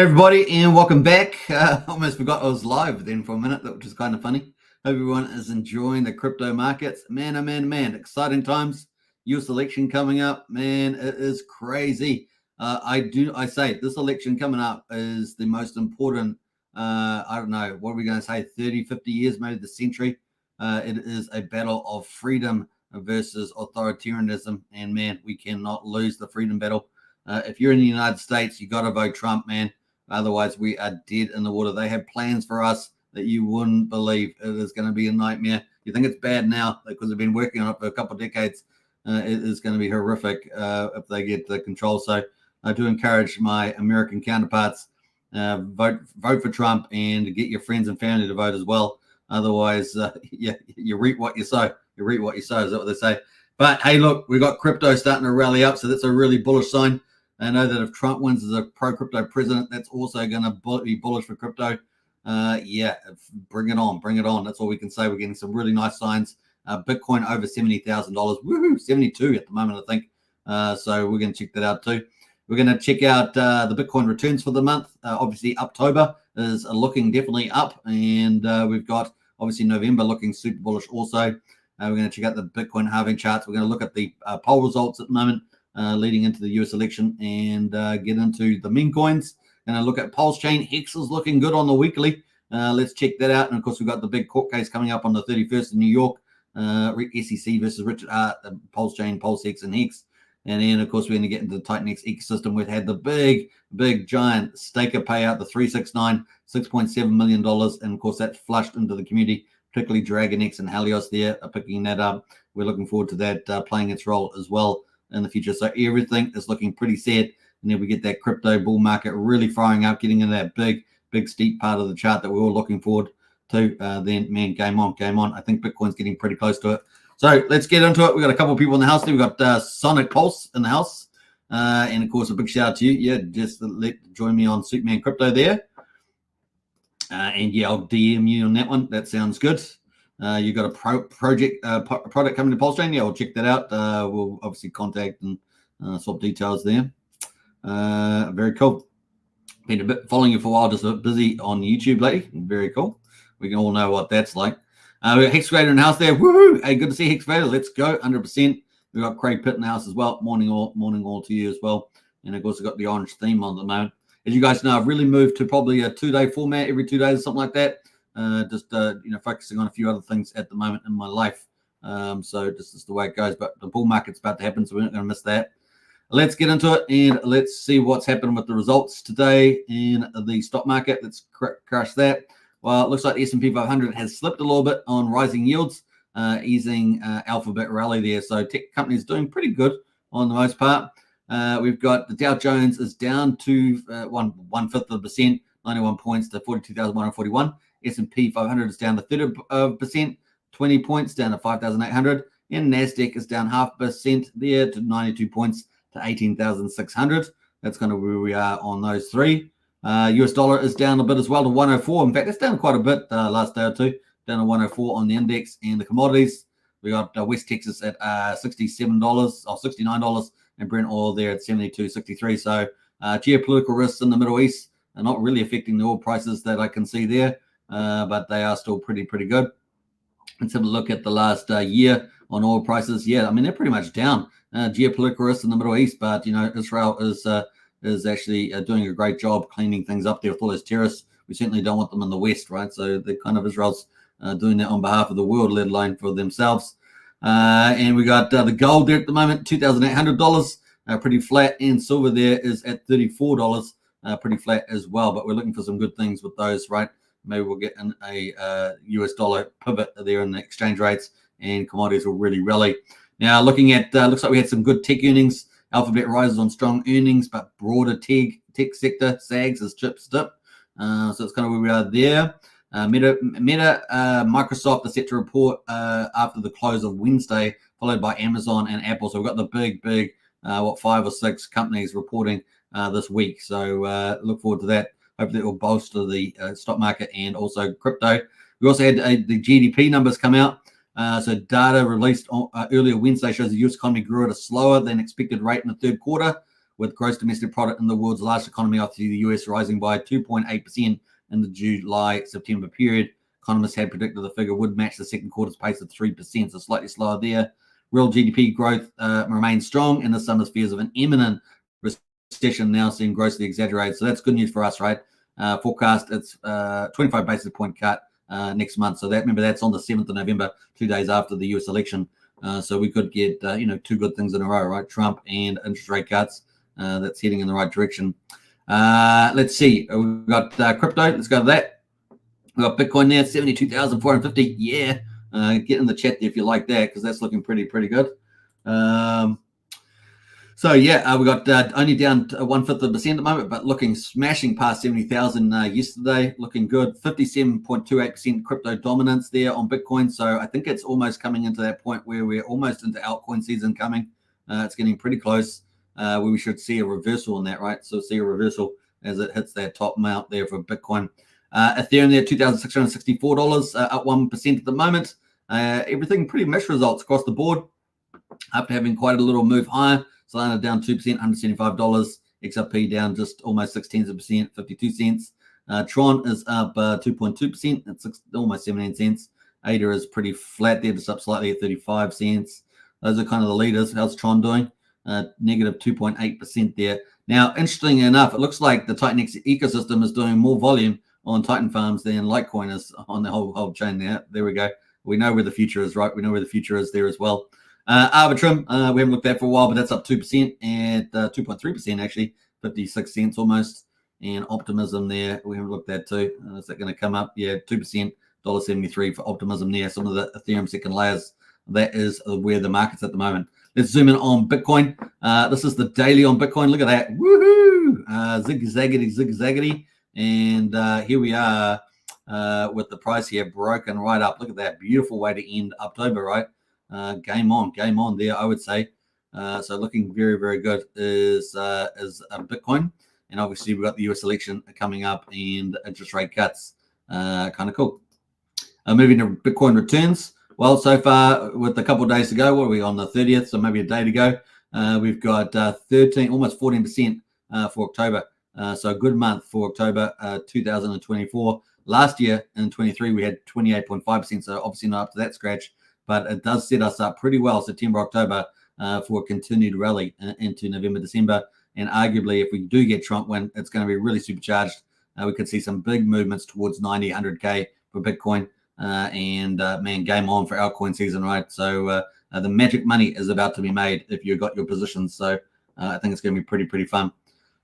Hey everybody, and welcome back. Almost forgot I was live then for a minute, which is kind of funny. Hope everyone is enjoying the crypto markets. Man, oh man, man, exciting times. US election coming up, man, it is crazy. I say this election coming up is the most important, I don't know, what are we going to say, 30, 50 years, maybe the century. It is a battle of freedom versus authoritarianism, and man, we cannot lose the freedom battle. If you're in the United States, you got to vote Trump, man. Otherwise, we are dead in the water. They have plans for us that you wouldn't believe. It is going to be a nightmare. You think it's bad now because they've been working on it for a couple of decades. It is going to be horrific if they get the control. So I do encourage my American counterparts, vote for Trump and get your friends and family to vote as well. Otherwise, you reap what you sow. You reap what you sow, is that what they say? But hey, look, we've got crypto starting to rally up. So that's a really bullish sign. I know that if Trump wins as a pro-crypto president, that's also going to be bullish for crypto. Bring it on, bring it on. That's all we can say. We're getting some really nice signs. Bitcoin over $70,000. Woohoo, 72 at the moment, I think. So we're going to check that out too. We're going to check out the Bitcoin returns for the month. Obviously, October is looking definitely up, and we've got obviously November looking super bullish also. We're going to check out the Bitcoin halving charts. We're going to look at the poll results at the moment. Leading into the US election, and get into the meme coins. And I look at Pulsechain. Hex is looking good on the weekly. Let's check that out. And of course, we've got the big court case coming up on the 31st in New York. SEC versus Richard Hart, Pulsechain, Pulsex, and Hex. And then, of course, we're going to get into the TitanX ecosystem. We've had the big, giant staker payout, the 369, $6.7 million. And of course, that's flushed into the community, particularly DragonX and Helios there are picking that up. We're looking forward to that playing its role as well in the future. So everything is looking pretty set, and then we get that crypto bull market really firing up, getting into that big steep part of the chart that we're all looking forward to. Then man, game on. I think Bitcoin's getting pretty close to it. So let's get into it. We've got a couple of people in the house there. We've got Sonic Pulse in the house, and of course a big shout out to you. Yeah, just join me on Superman Crypto there, and yeah, I'll DM you on that one. That sounds good. You got a product coming to Pulsechain. Yeah, we'll check that out. We'll obviously contact and swap details there. Very cool. Been a bit following you for a while, just a bit busy on YouTube lately. Very cool. We can all know what that's like. We got Hex Trader in the house there. Woohoo! Hey, good to see Hex Trader. Let's go. 100%. We got Craig Pitt in the house as well. Morning all to you as well. And of course, we've got the orange theme on the moment. As you guys know, I've really moved to probably a 2-day format every 2 days or something like that. Focusing on a few other things at the moment in my life. So this is the way it goes. But the bull market's about to happen, so we're not going to miss that. Let's get into it and let's see what's happened with the results today in the stock market. Let's crush that. Well, it looks like the S&P 500 has slipped a little bit on rising yields, easing Alphabet rally there. So tech companies doing pretty good on the most part. We've got the Dow Jones is down to 1/5%, 91 points to 42,141. S&P 500 is down to 30%, 20 points down to 5,800, and NASDAQ is down 0.5% there to 92 points to 18,600. That's kind of where we are on those three. US dollar is down a bit as well to 104. In fact, it's down quite a bit last day or two, down to 104 on the index. And the commodities, we got West Texas at $67 or $69, and Brent oil there at 72.63. So geopolitical risks in the Middle East are not really affecting the oil prices that I can see there. But they are still pretty good. Let's have a look at the last year on oil prices. Yeah, I mean, they're pretty much down. Geopolitical risks in the Middle East, but, Israel is actually doing a great job cleaning things up there with all those terrorists. We certainly don't want them in the West, right? So the kind of Israel's doing that on behalf of the world, let alone for themselves. And we got the gold there at the moment, $2,800, pretty flat. And silver there is at $34, pretty flat as well. But we're looking for some good things with those, right? Maybe we'll get in a US dollar pivot there in the exchange rates, and commodities will really rally. Now, looking at, looks like we had some good tech earnings. Alphabet rises on strong earnings, but broader tech sector sags as chips dip. So it's kind of where we are there. Meta, Microsoft are set to report after the close of Wednesday, followed by Amazon and Apple. So we've got the big, 5 or 6 companies reporting this week. So look forward to that. Hopefully it will bolster the stock market and also crypto. We also had the GDP numbers come out. So data released earlier Wednesday shows the US economy grew at a slower than expected rate in the third quarter, with gross domestic product in the world's largest economy after the US rising by 2.8% in the July-September period. Economists had predicted the figure would match the second quarter's pace of 3%, so slightly slower there. Real GDP growth remains strong, and the summer's fears of an imminent recession now seem grossly exaggerated. So that's good news for us, right? Forecast it's 25 basis point cut next month. So that, remember, that's on the 7th of November, 2 days after the US election. So we could get two good things in a row, right? Trump and interest rate cuts. That's heading in the right direction. Let's see. We've got crypto. Let's go to that. We've got Bitcoin there, 72,450. Yeah. Get in the chat there if you like that, because that's looking pretty good. So yeah, we got only down to 0.1% at the moment, but looking smashing past 70,000 yesterday. Looking good. 57.28% crypto dominance there on Bitcoin. So I think it's almost coming into that point where we're almost into altcoin season coming. It's getting pretty close. Where we should see a reversal on that, right? So see a reversal as it hits that top amount there for Bitcoin. Ethereum there, $2,664, up 1% at the moment. Everything pretty mixed results across the board. After having quite a little move higher, Solana down 2%, $175. XRP down just almost 0.6%, 52 cents. Tron is up 2.2%, it's almost 17 cents. ADA is pretty flat there, just up slightly at 35 cents. Those are kind of the leaders. How's Tron doing? Negative 2.8% there. Now, interestingly enough, it looks like the TitanX ecosystem is doing more volume on Titan farms than Litecoin is on the whole chain there. There we go. We know where the future is, right? We know where the future is there as well. Arbitrum, we haven't looked at for a while, but that's up 2% and 2.3% actually, 56 cents almost. And Optimism there, we haven't looked at too. Is that going to come up? Yeah, 2%, $1.73 for Optimism there. Some of the Ethereum second layers, that is where the market's at the moment. Let's zoom in on Bitcoin. This is the daily on Bitcoin. Look at that. Woohoo! Zig-zaggity. And here we are with the price here broken right up. Look at that. Beautiful way to end October, right? Game on there, I would say. So looking very good is Bitcoin. And obviously we've got the US election coming up and interest rate cuts. Kind of cool. Moving to Bitcoin returns. Well, so far with a couple of days to go, what are we on the 30th? So maybe a day to go. We've got almost 14% for October. So a good month for October 2024. Last year in 23, we had 28.5%. So obviously not up to that scratch, but it does set us up pretty well, September, October, for a continued rally into November, December. And arguably, if we do get Trump win, it's going to be really supercharged. We could see some big movements towards 90, 100K for Bitcoin. Man, game on for altcoin season, right? So the magic money is about to be made if you've got your positions. So I think it's going to be pretty fun.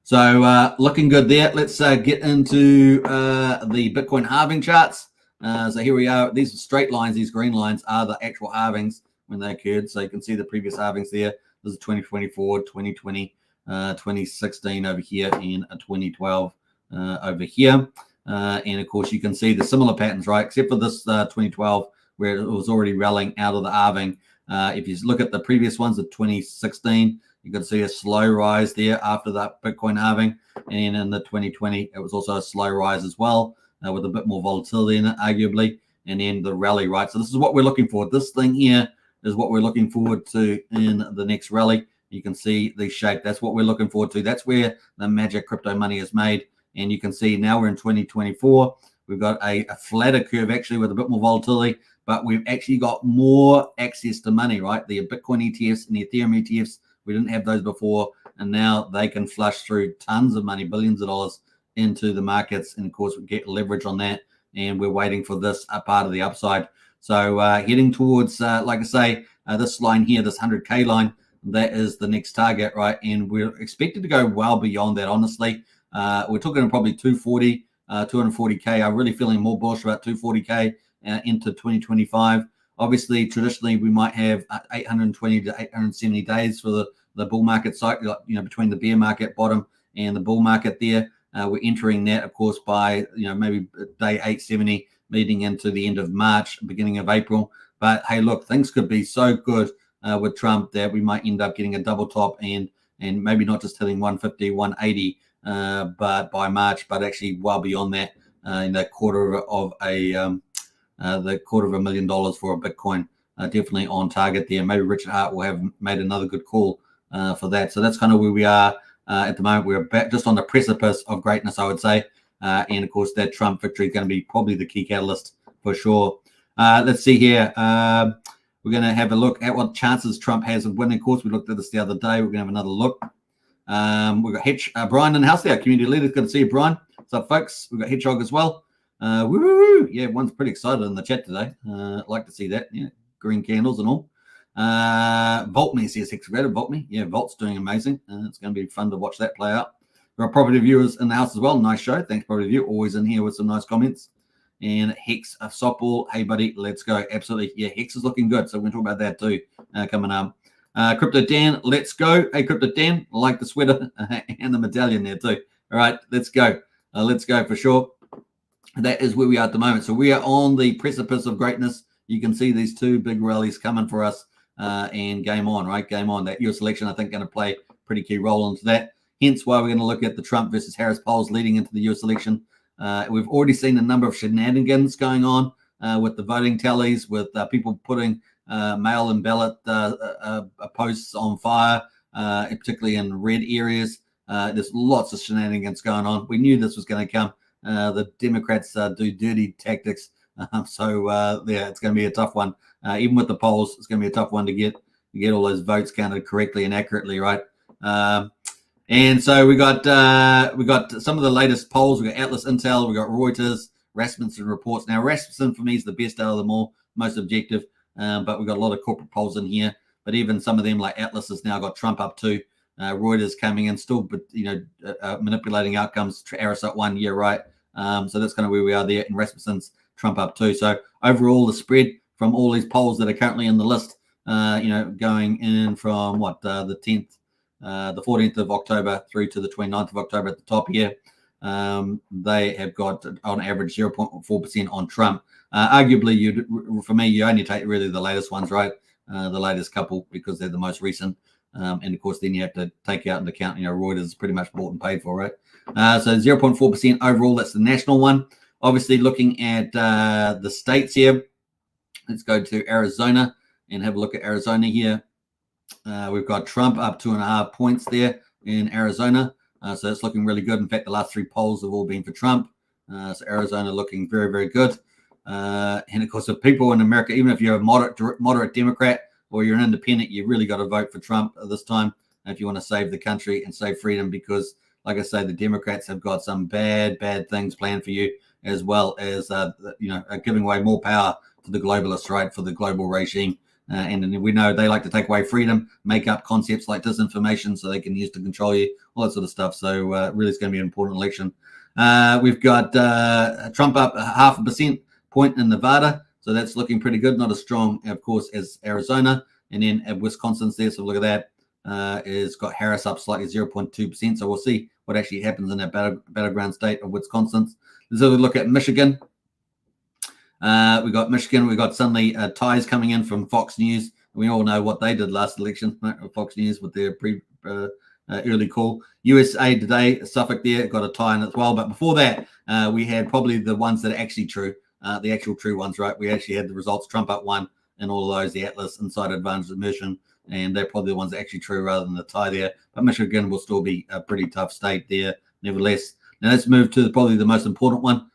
So looking good there. Let's get into the Bitcoin halving charts. So here we are. These straight lines, these green lines are the actual halvings when they occurred. So you can see the previous halvings there. This is 2024, 2020, 2016 over here, and 2012 over here. And of course, you can see the similar patterns, right? Except for this 2012, where it was already rallying out of the halving. If you look at the previous ones of 2016, you can see a slow rise there after that Bitcoin halving. And in the 2020, it was also a slow rise as well, with a bit more volatility in it, arguably. And then the rally, right? So this is what we're looking for. This thing here is what we're looking forward to in the next rally. You can see the shape. That's what we're looking forward to. That's where the magic crypto money is made. And you can see now we're in 2024. We've got a flatter curve actually with a bit more volatility, but we've actually got more access to money, right? The Bitcoin ETFs and the Ethereum ETFs, we didn't have those before. And now they can flush through tons of money, billions of dollars into the markets. And of course, we get leverage on that. And we're waiting for this part of the upside. So heading towards, like I say, this line here, this 100K line, that is the next target, right? And we're expected to go well beyond that, honestly. We're talking probably 240, 240K. I'm really feeling more bullish about 240K into 2025. Obviously, traditionally, we might have 820 to 870 days for the bull market cycle, between the bear market bottom and the bull market there. We're entering that, of course, by, maybe day 870, leading into the end of March, beginning of April. But hey, look, things could be so good with Trump that we might end up getting a double top and maybe not just hitting 150, 180, but by March, but actually well beyond that, in the quarter of $250,000 for a Bitcoin. Definitely on target there. Maybe Richard Hart will have made another good call for that. So that's kind of where we are at the moment. We're back just on the precipice of greatness, I would say. And of course, that Trump victory is going to be probably the key catalyst for sure. Let's see here. We're going to have a look at what chances Trump has of winning. Of course, we looked at this the other day. We're going to have another look. We've got Brian in the house there, community leader. Good to see you, Brian. What's up, folks? We've got Hedgehog as well. Woo! Yeah, everyone's pretty excited in the chat today. Like to see that. Yeah, green candles and all. Volt Me says Hex Volt Me. Yeah, Volt's doing amazing. It's going to be fun to watch that play out. We've got property viewers in the house as well. Nice show. Thanks, property view. Always in here with some nice comments. And Hex of Softball. Hey, buddy, let's go. Absolutely. Yeah, Hex is looking good. So we're going to talk about that too coming up. Crypto Dan, let's go. Hey, Crypto Dan, I like the sweater and the medallion there too. All right, let's go. Let's go for sure. That is where we are at the moment. So we are on the precipice of greatness. You can see these two big rallies coming for us and game on, right? Game on. That US election, I think, going to play a pretty key role into that. Hence why we're going to look at the Trump versus Harris polls leading into the US election. We've already seen a number of shenanigans going on with the voting tallies, with people putting mail-in ballot posts on fire, particularly in red areas. There's lots of shenanigans going on. We knew this was going to come. The Democrats do dirty tactics. So it's going to be a tough one. Even with the polls, it's going to be a tough one to get all those votes counted correctly and accurately, right? And so we got some of the latest polls. We got Atlas Intel, we got Reuters, Rasmussen reports. Now Rasmussen for me is the best out of them all, most objective. But we've got a lot of corporate polls in here. But even some of them, like Atlas, has now got Trump up too. Reuters coming in still, but manipulating outcomes. Harris at 1 year, right? So that's kind of where we are there. And Rasmussen's Trump up too. So overall, the spread from all these polls that are currently in the list, going in from the 10th, the 14th of October through to the 29th of October at the top here. They have got on average 0.4% on Trump. Arguably, for me, you only take really the latest ones, right? The latest couple, because they're the most recent. And of course, then you have to take out into account, Reuters is pretty much bought and paid for, right? So 0.4% overall, that's the national one. Obviously, looking at the states here, let's go to Arizona and have a look at Arizona here. We've got Trump up 2.5 points there in Arizona. So it's looking really good. In fact, the last 3 polls have all been for Trump. So Arizona looking very, very good. And of course, if people in America, even if you're a moderate Democrat or you're an independent, you really got to vote for Trump this time if you want to save the country and save freedom, because, like I say, the Democrats have got some bad things planned for you, as well as giving away more power to the globalists, right, for the global regime. And we know they like to take away freedom, make up concepts like disinformation so they can use to control you, all that sort of stuff. So really, it's going to be an important election. We've got Trump up 0.5% point in Nevada. So that's looking pretty good. Not as strong, of course, as Arizona. And then at Wisconsin's there. So look at that. It's got Harris up slightly, 0.2%. So we'll see what actually happens in that battleground state of Wisconsin. So we look at Michigan. We got Michigan. We got suddenly ties coming in from Fox News. We all know what they did last election, right? Fox News with their early call. USA Today, Suffolk there, got a tie in as well. But before that, we had probably the ones that are actually true, the actual true ones, right? We actually had the results, Trump up 1 and all of those, the Atlas, Inside Advantage, Immersion, and they're probably the ones that are actually true rather than the tie there. But Michigan will still be a pretty tough state there, nevertheless. Now let's move to probably the most important one,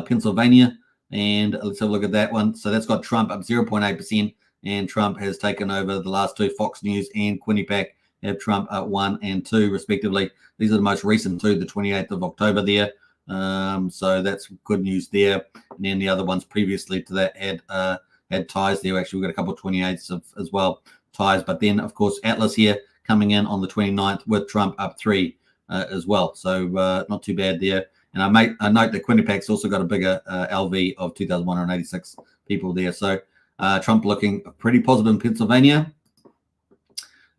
Pennsylvania. And let's have a look at that one. So that's got Trump up 0.8%, and Trump has taken over the last 2. Fox News and Quinnipiac have Trump at 1 and 2, respectively. These are the most recent 2, the 28th of October there. So that's good news there. And then the other ones previously to that had ties there. Actually, we've got a couple of 28ths as well, ties. But then, of course, Atlas here coming in on the 29th with Trump up 3 as well. So not too bad there. And I note that Quinnipiac's also got a bigger LV of 2,186 people there. So Trump looking pretty positive in Pennsylvania.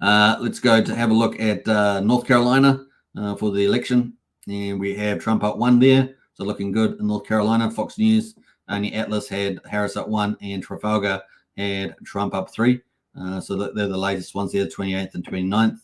Let's go to have a look at North Carolina for the election. And we have Trump up 1 there. So looking good in North Carolina. Fox News, only Atlas had Harris up 1, and Trafalgar had Trump up 3. So they're the latest ones there, 28th and 29th.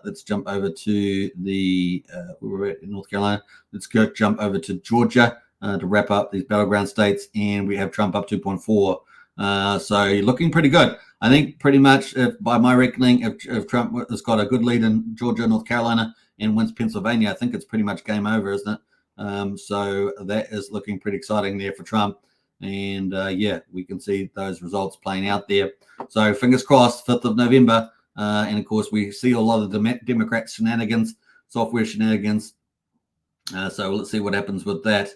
Let's jump over to we were in North Carolina. Let's jump over to Georgia to wrap up these battleground states, and we have Trump up 2.4 So looking pretty good. I think pretty much, by my reckoning, if Trump has got a good lead in Georgia, North Carolina, and wins Pennsylvania, I think it's pretty much game over, isn't it? So that is looking pretty exciting there for Trump. And yeah, we can see those results playing out there. So fingers crossed, 5th of November. And of course, we see a lot of the Democrat shenanigans, software shenanigans. So let's see what happens with that.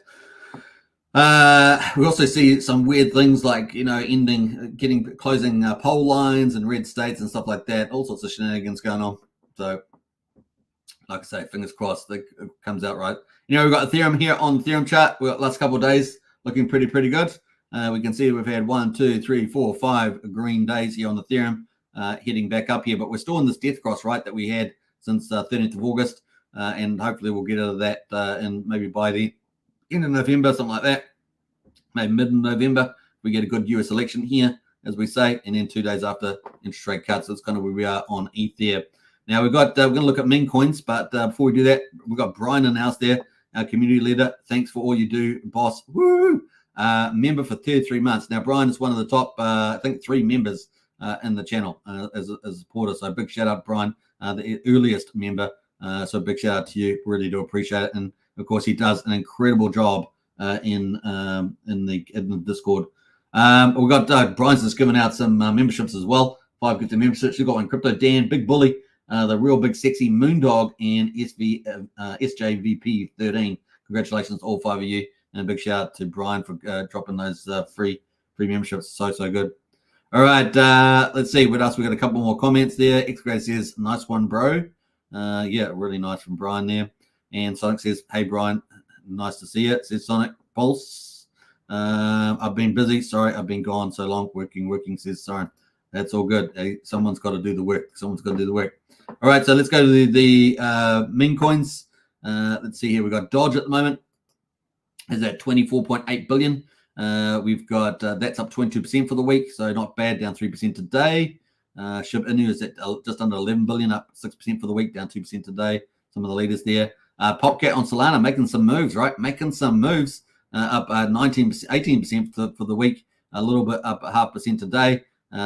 We also see some weird things like, closing poll lines in red states and stuff like that. All sorts of shenanigans going on. So, like I say, fingers crossed that it comes out right. We've got Ethereum here on the Ethereum chart. We've got last couple of days looking pretty good. We can see we've had 1, 2, 3, 4, 5 green days here on Ethereum, heading back up here. But we're still in this death cross, right, that we had since 13th of August. And hopefully we'll get out of that and maybe by the end of November, something like that. Maybe mid-November, we get a good US election here, as we say, and then 2 days after interest rate cuts. That's kind of where we are on ETH there. Now we're going to look at meme coins, but before we do that, we've got Brian in the house there, our community leader. Thanks for all you do, boss. Woo! Member for 33 months. Now Brian is one of the top, I think, 3 members in the channel as a supporter. So big shout out, Brian, the earliest member. So big shout out to you. Really do appreciate it. And of course, he does an incredible job in the Discord. We've got Brian's just giving out some memberships as well. 5 gifted memberships. We've got one Crypto Dan, Big Bully, the real big sexy Moondog, and SJVP13. Congratulations, all 5 of you, and a big shout out to Brian for dropping those free memberships. So good. All right, let's see what else. We got a couple more comments there. Xgrade says, "Nice one, bro." Yeah, really nice from Brian there. And Sonic says, "Hey Brian, nice to see you." Says Sonic Pulse. I've been busy. Sorry, I've been gone so long. Working. Says Soren. That's all good. Hey, someone's got to do the work. All right, so let's go to the meme coins. Let's see here. We've got Dodge at the moment. Is at 24.8 billion. We've got that's up 22% for the week, so not bad. Down 3% today. Shib Inu is at just under 11 billion, up 6% for the week, down 2% today. Some of the leaders there. Popcat on Solana making some moves, right? Making some moves, up 18% for the week, a little bit up 0.5% today,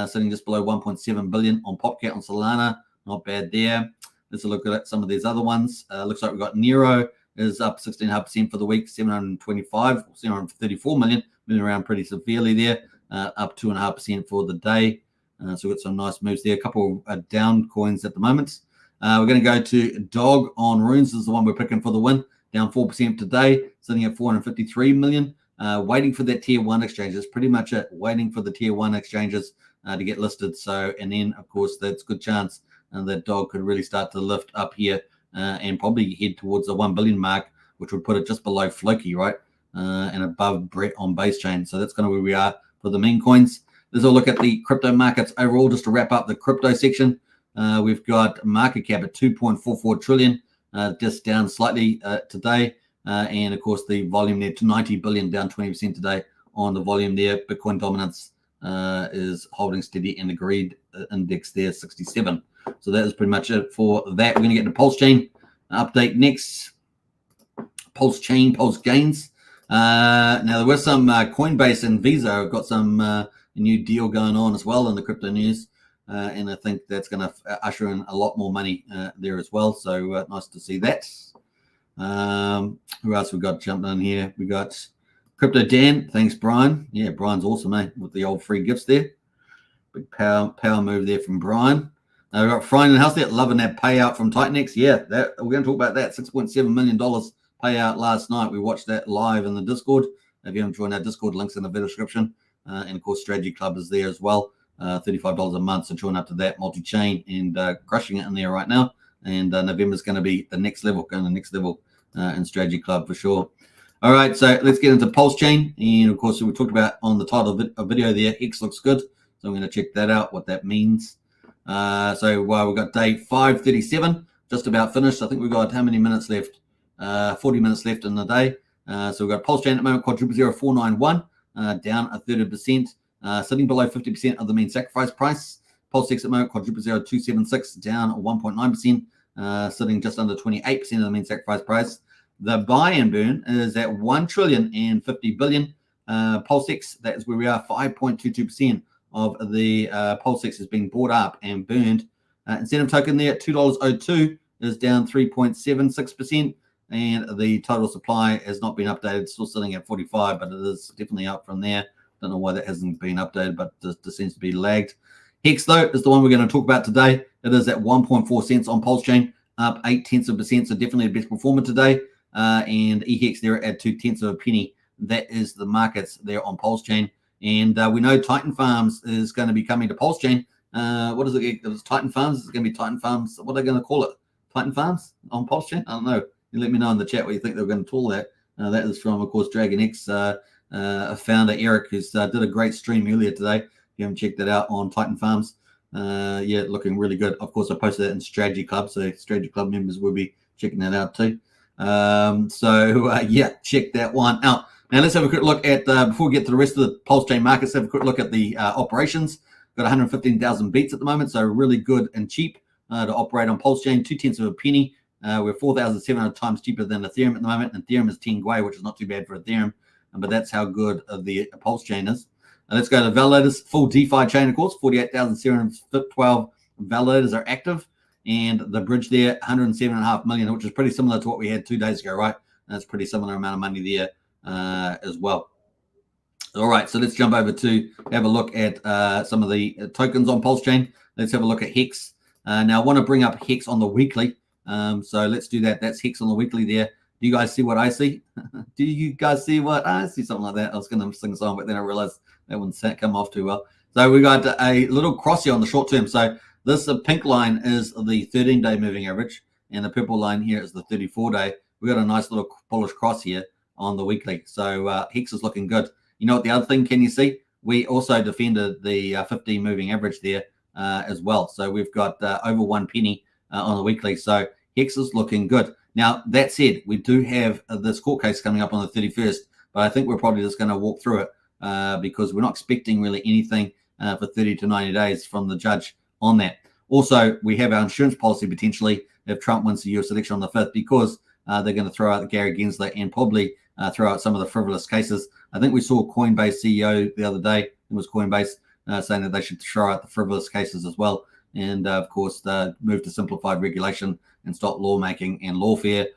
sitting just below 1.7 billion on Popcat on Solana. Not bad there. Let's look at some of these other ones. Looks like we've got Nero is up 16.5% for the week, 734 million, moving around pretty severely there, up 2.5% for the day. So we've got some nice moves there. A couple of down coins at the moment. We're going to go to Dog on Runes. This is the one we're picking for the win. Down 4% today, sitting at 453 million. Waiting for that tier 1 exchange. That's pretty much it. Waiting for the tier 1 exchanges to get listed. So, and then of course that's a good chance that Dog could really start to lift up here and probably head towards the 1 billion mark, which would put it just below Floki, right? And above Brett on base chain. So that's kind of where we are for the meme coins. Let's all look at the crypto markets overall, just to wrap up the crypto section. We've got market cap at 2.44 trillion, just down slightly today. And of course, the volume there to 90 billion, down 20% today on the volume there. Bitcoin dominance is holding steady in the greed index there, 67. So that is pretty much it for that. We're going to get the Pulsechain update next. Pulsechain, Pulse gains. Now, there was some Coinbase and Visa have got some new deal going on as well in the crypto news. And I think that's going to usher in a lot more money there as well. So nice to see that. Who else we got jumping in here? We got Crypto Dan. Thanks, Brian. Yeah, Brian's awesome, eh? With the old free gifts there. Big power move there from Brian. We've got Brian in the house there, loving that payout from TitanX. Yeah, that we're going to talk about that. $6.7 million payout last night. We watched that live in the Discord. If you haven't joined our Discord, links in the video description. And of course, Strategy Club is there as well. $35 a month. So join up to that multi-chain and crushing it in there right now. And November's going to be the next level, going to the next level in Strategy Club for sure. All right, so let's get into Pulsechain. And of course, we talked about on the title of the video there, Hex looks good. So I'm going to check that out, what that means. So we've got day 537, just about finished. I think we've got how many minutes left? 40 minutes left in the day. So we've got Pulsechain at the moment, quadruple 0491, down a third of a percent, sitting below 50% of the mean sacrifice price. Pulsechain at the moment, quadruple 0276, down 1.9%, sitting just under 28% of the mean sacrifice price. The buy and burn is at 1 trillion and 50 billion. Pulsechain, that is where we are. 5.22% of the Pulsechain is being bought up and burned. Incentive token there at $2.02 is down 3.76%. And the total supply has not been updated, still sitting at 45, but it is definitely up from there. Don't know why that hasn't been updated, but just seems to be lagged. Hex, though, is the one we're going to talk about today. It is at 1.4 cents on Pulsechain, up 0.8%, so definitely the best performer today. And EHEX there at 0.2 of a penny. That is the markets there on Pulsechain. And we know Titan Farms is going to be coming to Pulsechain. What is it? It was Titan Farms. It's going to be Titan Farms. What are they going to call it? Titan Farms on Pulsechain? I don't know. You let me know in the chat what you think they're going to call that. That is from, of course, DragonX founder Eric, who's did a great stream earlier today. If you haven't checked that out on Titan Farms, yeah, looking really good. Of course, I posted that in Strategy Club, so Strategy Club members will be checking that out too. Yeah, check that one out. Now let's have a quick look at before we get to the rest of the Pulsechain markets. Have a quick look at the operations. Got 115,000 beats at the moment, so really good and cheap to operate on Pulsechain. 0.2 of a penny. We're 4,700 times cheaper than Ethereum at the moment. And Ethereum is 10 Gwei, which is not too bad for Ethereum, but that's how good the Pulsechain is. Let's go to validators. Full DeFi chain, of course. 48,712 validators are active. And the bridge there, 107.5 million, which is pretty similar to what we had 2 days ago, right? And that's pretty similar amount of money there as well. All right, so let's jump over to have a look at some of the tokens on Pulsechain. Let's have a look at Hex. Now, I want to bring up Hex on the weekly. So let's do that. That's Hex on the weekly there. Do you guys see what I see? Do you guys see what I see? Something like that. I was going to sing a song, but then I realized that wouldn't come off too well. So we got a little cross here on the short term. So this pink line is the 13-day moving average, and the purple line here is the 34-day. We got a nice little bullish cross here on the weekly. So Hex is looking good. You know what the other thing can you see? We also defended the 15 moving average there as well. So we've got over 1 penny on the weekly. So Hex is looking good. Now, that said, we do have this court case coming up on the 31st, but I think we're probably just going to walk through it because we're not expecting really anything for 30 to 90 days from the judge on that. Also, we have our insurance policy potentially if Trump wins the US election on the 5th because they're going to throw out Gary Gensler and probably throw out some of the frivolous cases. I think we saw Coinbase CEO the other day, it was Coinbase, saying that they should throw out the frivolous cases as well. And, of course, move to simplified regulation and stop lawmaking and lawfare.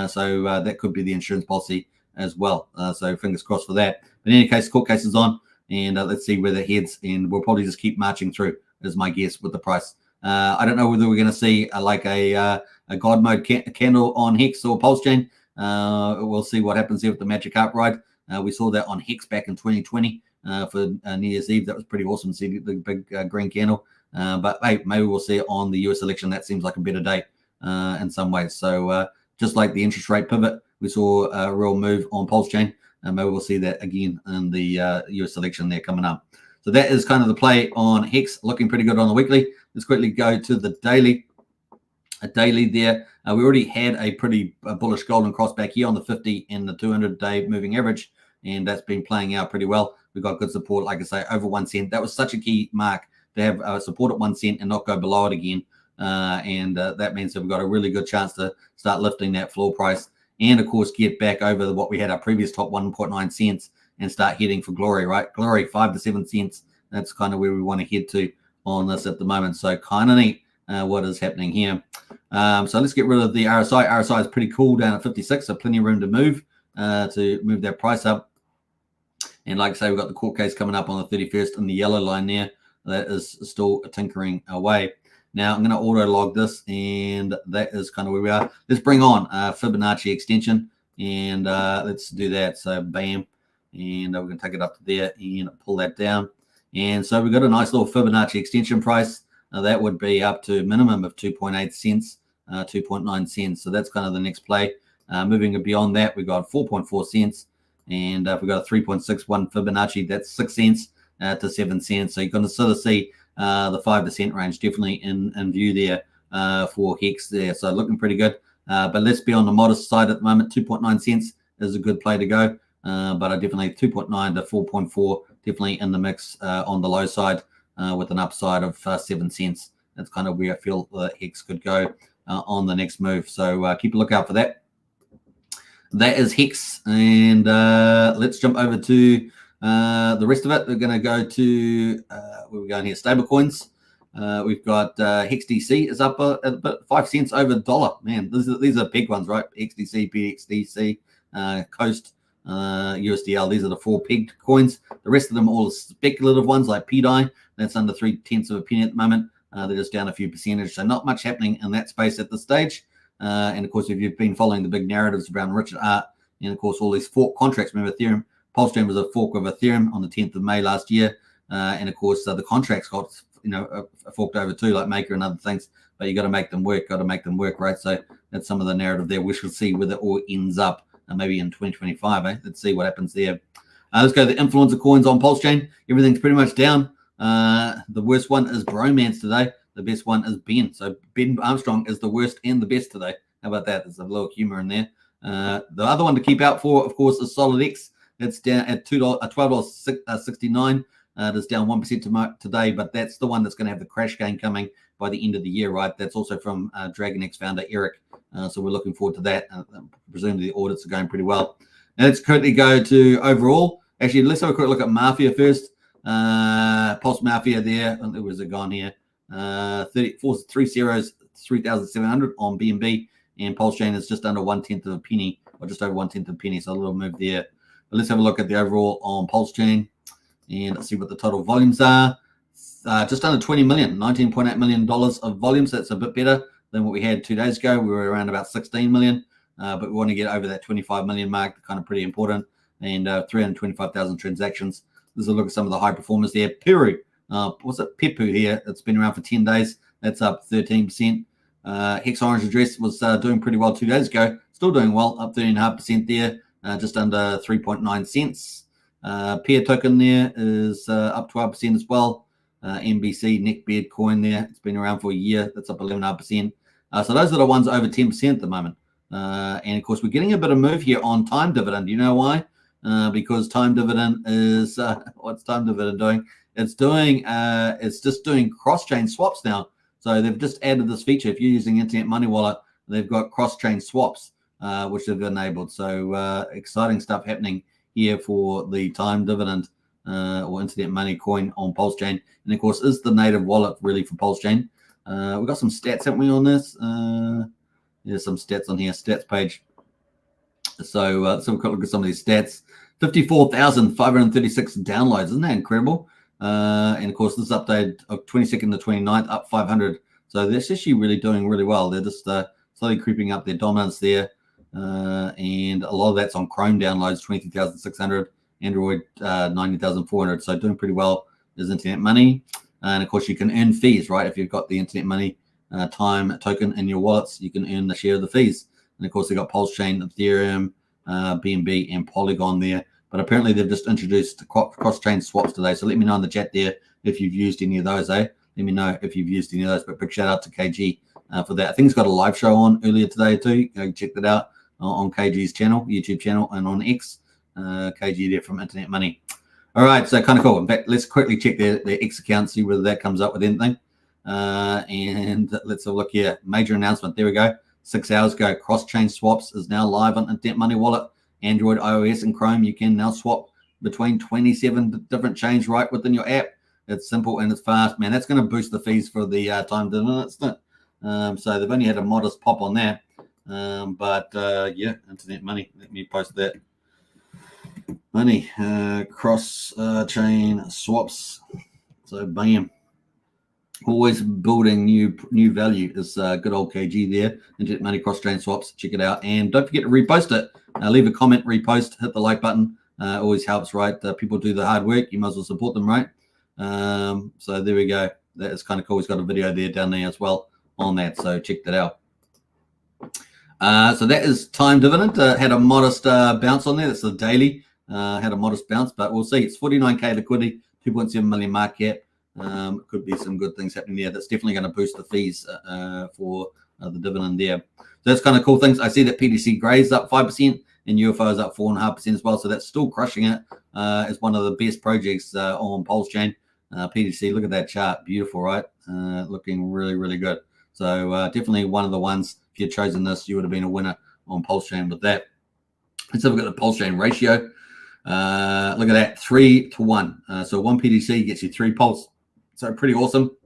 So that could be the insurance policy as well. So fingers crossed for that. But in any case, court case is on, and let's see where that heads. And we'll probably just keep marching through, is my guess, with the price. I don't know whether we're going to see a God mode candle on Hex or Pulsechain. We'll see what happens here with the Magic Carp ride. We saw that on Hex back in 2020 for New Year's Eve. That was pretty awesome to see the big green candle. But hey, maybe we'll see it on the US election. That seems like a better date in some ways. So just like the interest rate pivot, we saw a real move on Pulsechain. Maybe we'll see that again in the US election there coming up. So that is kind of the play on Hex, looking pretty good on the weekly. Let's quickly go to the daily. A daily there. We already had a pretty bullish golden cross back here on the 50 and the 200-day moving average, and that's been playing out pretty well. We've got good support, like I say, over 1 cent. That was such a key mark to have support at 1 cent and not go below it again. And that means that we've got a really good chance to start lifting that floor price and, of course, get back over what we had our previous top 1.9 cents and start heading for glory, right? Glory, 5 to 7 cents. That's kind of where we want to head to on this at the moment. So kind of neat what is happening here. So let's get rid of the RSI. RSI is pretty cool down at 56, so plenty of room to move that price up. And like I say, we've got the court case coming up on the 31st in the yellow line there. That is still tinkering away. Now I'm going to auto log this, and that is kind of where we are. Let's bring on Fibonacci extension, and let's do that. So bam, and we're going to take it up to there and pull that down. And so we've got a nice little Fibonacci extension price. That would be up to a minimum of 2.8 cents, 2.9 cents. So that's kind of the next play. Moving beyond that, we've got 4.4 cents, and we've got a 3.61 Fibonacci. That's 6 cents to 7 cents. So you're going to sort of see the 5% range definitely in view there for Hex there. So looking pretty good. But let's be on the modest side at the moment. 2.9 cents is a good play to go. But I definitely 2.9 to 4.4 definitely in the mix on the low side with an upside of 7 cents. That's kind of where I feel Hex could go on the next move. So keep a lookout for that. That is Hex. And let's jump over to The rest of it, we're going to go to where we're going here, stablecoins. We've got HexDC is up a bit, 5 cents over the dollar. Man, these are big ones, right? XDC, PXDC, Coast, USDL. These are the 4 pegged coins. The rest of them all speculative ones like PDI. That's under 0.3 of a penny at the moment. They're just down a few percentage. So not much happening in that space at this stage. And of course, if you've been following the big narratives around Richard Art, and of course all these fork contracts. Remember, Ethereum, Pulsechain was a fork of Ethereum on the 10th of May last year. And of course, the contracts got forked over too, like Maker and other things. But you got to make them work. Right? So that's some of the narrative there. We shall see whether it all ends up maybe in 2025. Let's see what happens there. Let's go to the influencer coins on Pulsechain. Everything's pretty much down. The worst one is Bromance today. The best one is Ben. So Ben Armstrong is the worst and the best today. How about that? There's a little humor in there. The other one to keep out for, of course, is SolidX. It's down at $12.69. It's down 1% today, but that's the one that's going to have the crash gain coming by the end of the year, right? That's also from DragonX founder Eric. So we're looking forward to that. Presumably the audits are going pretty well. Now let's quickly go to overall. Actually, let's have a quick look at Mafia first. Pulse Mafia there. Where was it gone here? 3 zeros, 3,700 on BNB, and Pulsechain is just under 1/10 of a penny, or just over 1/10 of a penny. So a little move there. But let's have a look at the overall on Pulsechain, and let's see what the total volumes are. Just under 20 million, $19.8 million of volumes. That's a bit better than what we had 2 days ago. We were around about 16 million, but we want to get over that 25 million mark. Kind of pretty important. And 325,000 transactions. Let's look at some of the high performers there. Peru, what's it? Pepu here. It's been around for 10 days. That's up 13%. Hex Orange Address was doing pretty well 2 days ago. Still doing well, up 13.5% there, just under 3.9 cents. Peer token there is up 12% as well. NBC, Neckbeard coin there. It's been around for a year. That's up 11.5%. So those are the ones over 10% at the moment. And of course, we're getting a bit of move here on time dividend. You know why? Because time dividend is what's time dividend doing? It's just doing cross-chain swaps now. So they've just added this feature. If you're using Internet Money Wallet, they've got cross-chain swaps, which they've enabled. So exciting stuff happening here for the time dividend or Internet Money coin on Pulsechain. And of course, is the native wallet really for Pulsechain? We've got some stats, haven't we, on this? There's some stats on here, stats page. So let's have a quick look at some of these stats. 54,536 downloads. Isn't that incredible? And of course, this update of 22nd to 29th, up 500. So they're actually really doing really well. They're just slowly creeping up their dominance there. And a lot of that's on Chrome downloads, 22,600, Android 90,400. So doing pretty well is Internet Money. And of course, you can earn fees, right? If you've got the Internet Money time token in your wallets, you can earn the share of the fees. And of course, they've got Pulsechain, Ethereum, BNB, and Polygon there. But apparently, they've just introduced cross-chain swaps today. So let me know in the chat there if you've used any of those, Let me know if you've used any of those. But big shout out to KG for that. I think he's got a live show on earlier today too. Go check that out on KG's channel, YouTube channel, and on X. KG there from Internet Money. All right, so kind of cool. In fact, let's quickly check their X account, see whether that comes up with anything. And let's have a look here. Major announcement. There we go. 6 hours ago, cross-chain swaps is now live on Internet Money Wallet, Android, iOS, and Chrome. You can now swap between 27 different chains right within your app. It's simple and it's fast. Man, that's going to boost the fees for the time dividend, isn't it? So they've only had a modest pop on that. Yeah, Internet Money. Let me post that. Money, cross-chain swaps. So bam. Always building new value is good old KG there. Internet Money cross-chain swaps. Check it out. And don't forget to repost it. Leave a comment, repost, hit the like button. Always helps, right? People do the hard work. You might as well support them, right? So there we go. That is kind of cool. He's got a video there down there as well on that. So check that out. So that is time dividend. Had a modest bounce on there. That's the daily. Had a modest bounce, but we'll see. It's 49K liquidity, 2.7 million market cap. Could be some good things happening there. That's definitely going to boost the fees for the dividend there. So that's kind of cool things. I see that PDC Grey is up 5% and UFO is up 4.5% as well. So that's still crushing it. It's one of the best projects on Pulsechain. PDC, look at that chart. Beautiful, right? Looking really, really good. So definitely one of the ones, if you'd chosen this, you would have been a winner on Pulsechain with that. Let's have a look at the Pulsechain ratio. Look at that, 3 to 1. So 1 PDC gets you 3 pulse. So pretty awesome.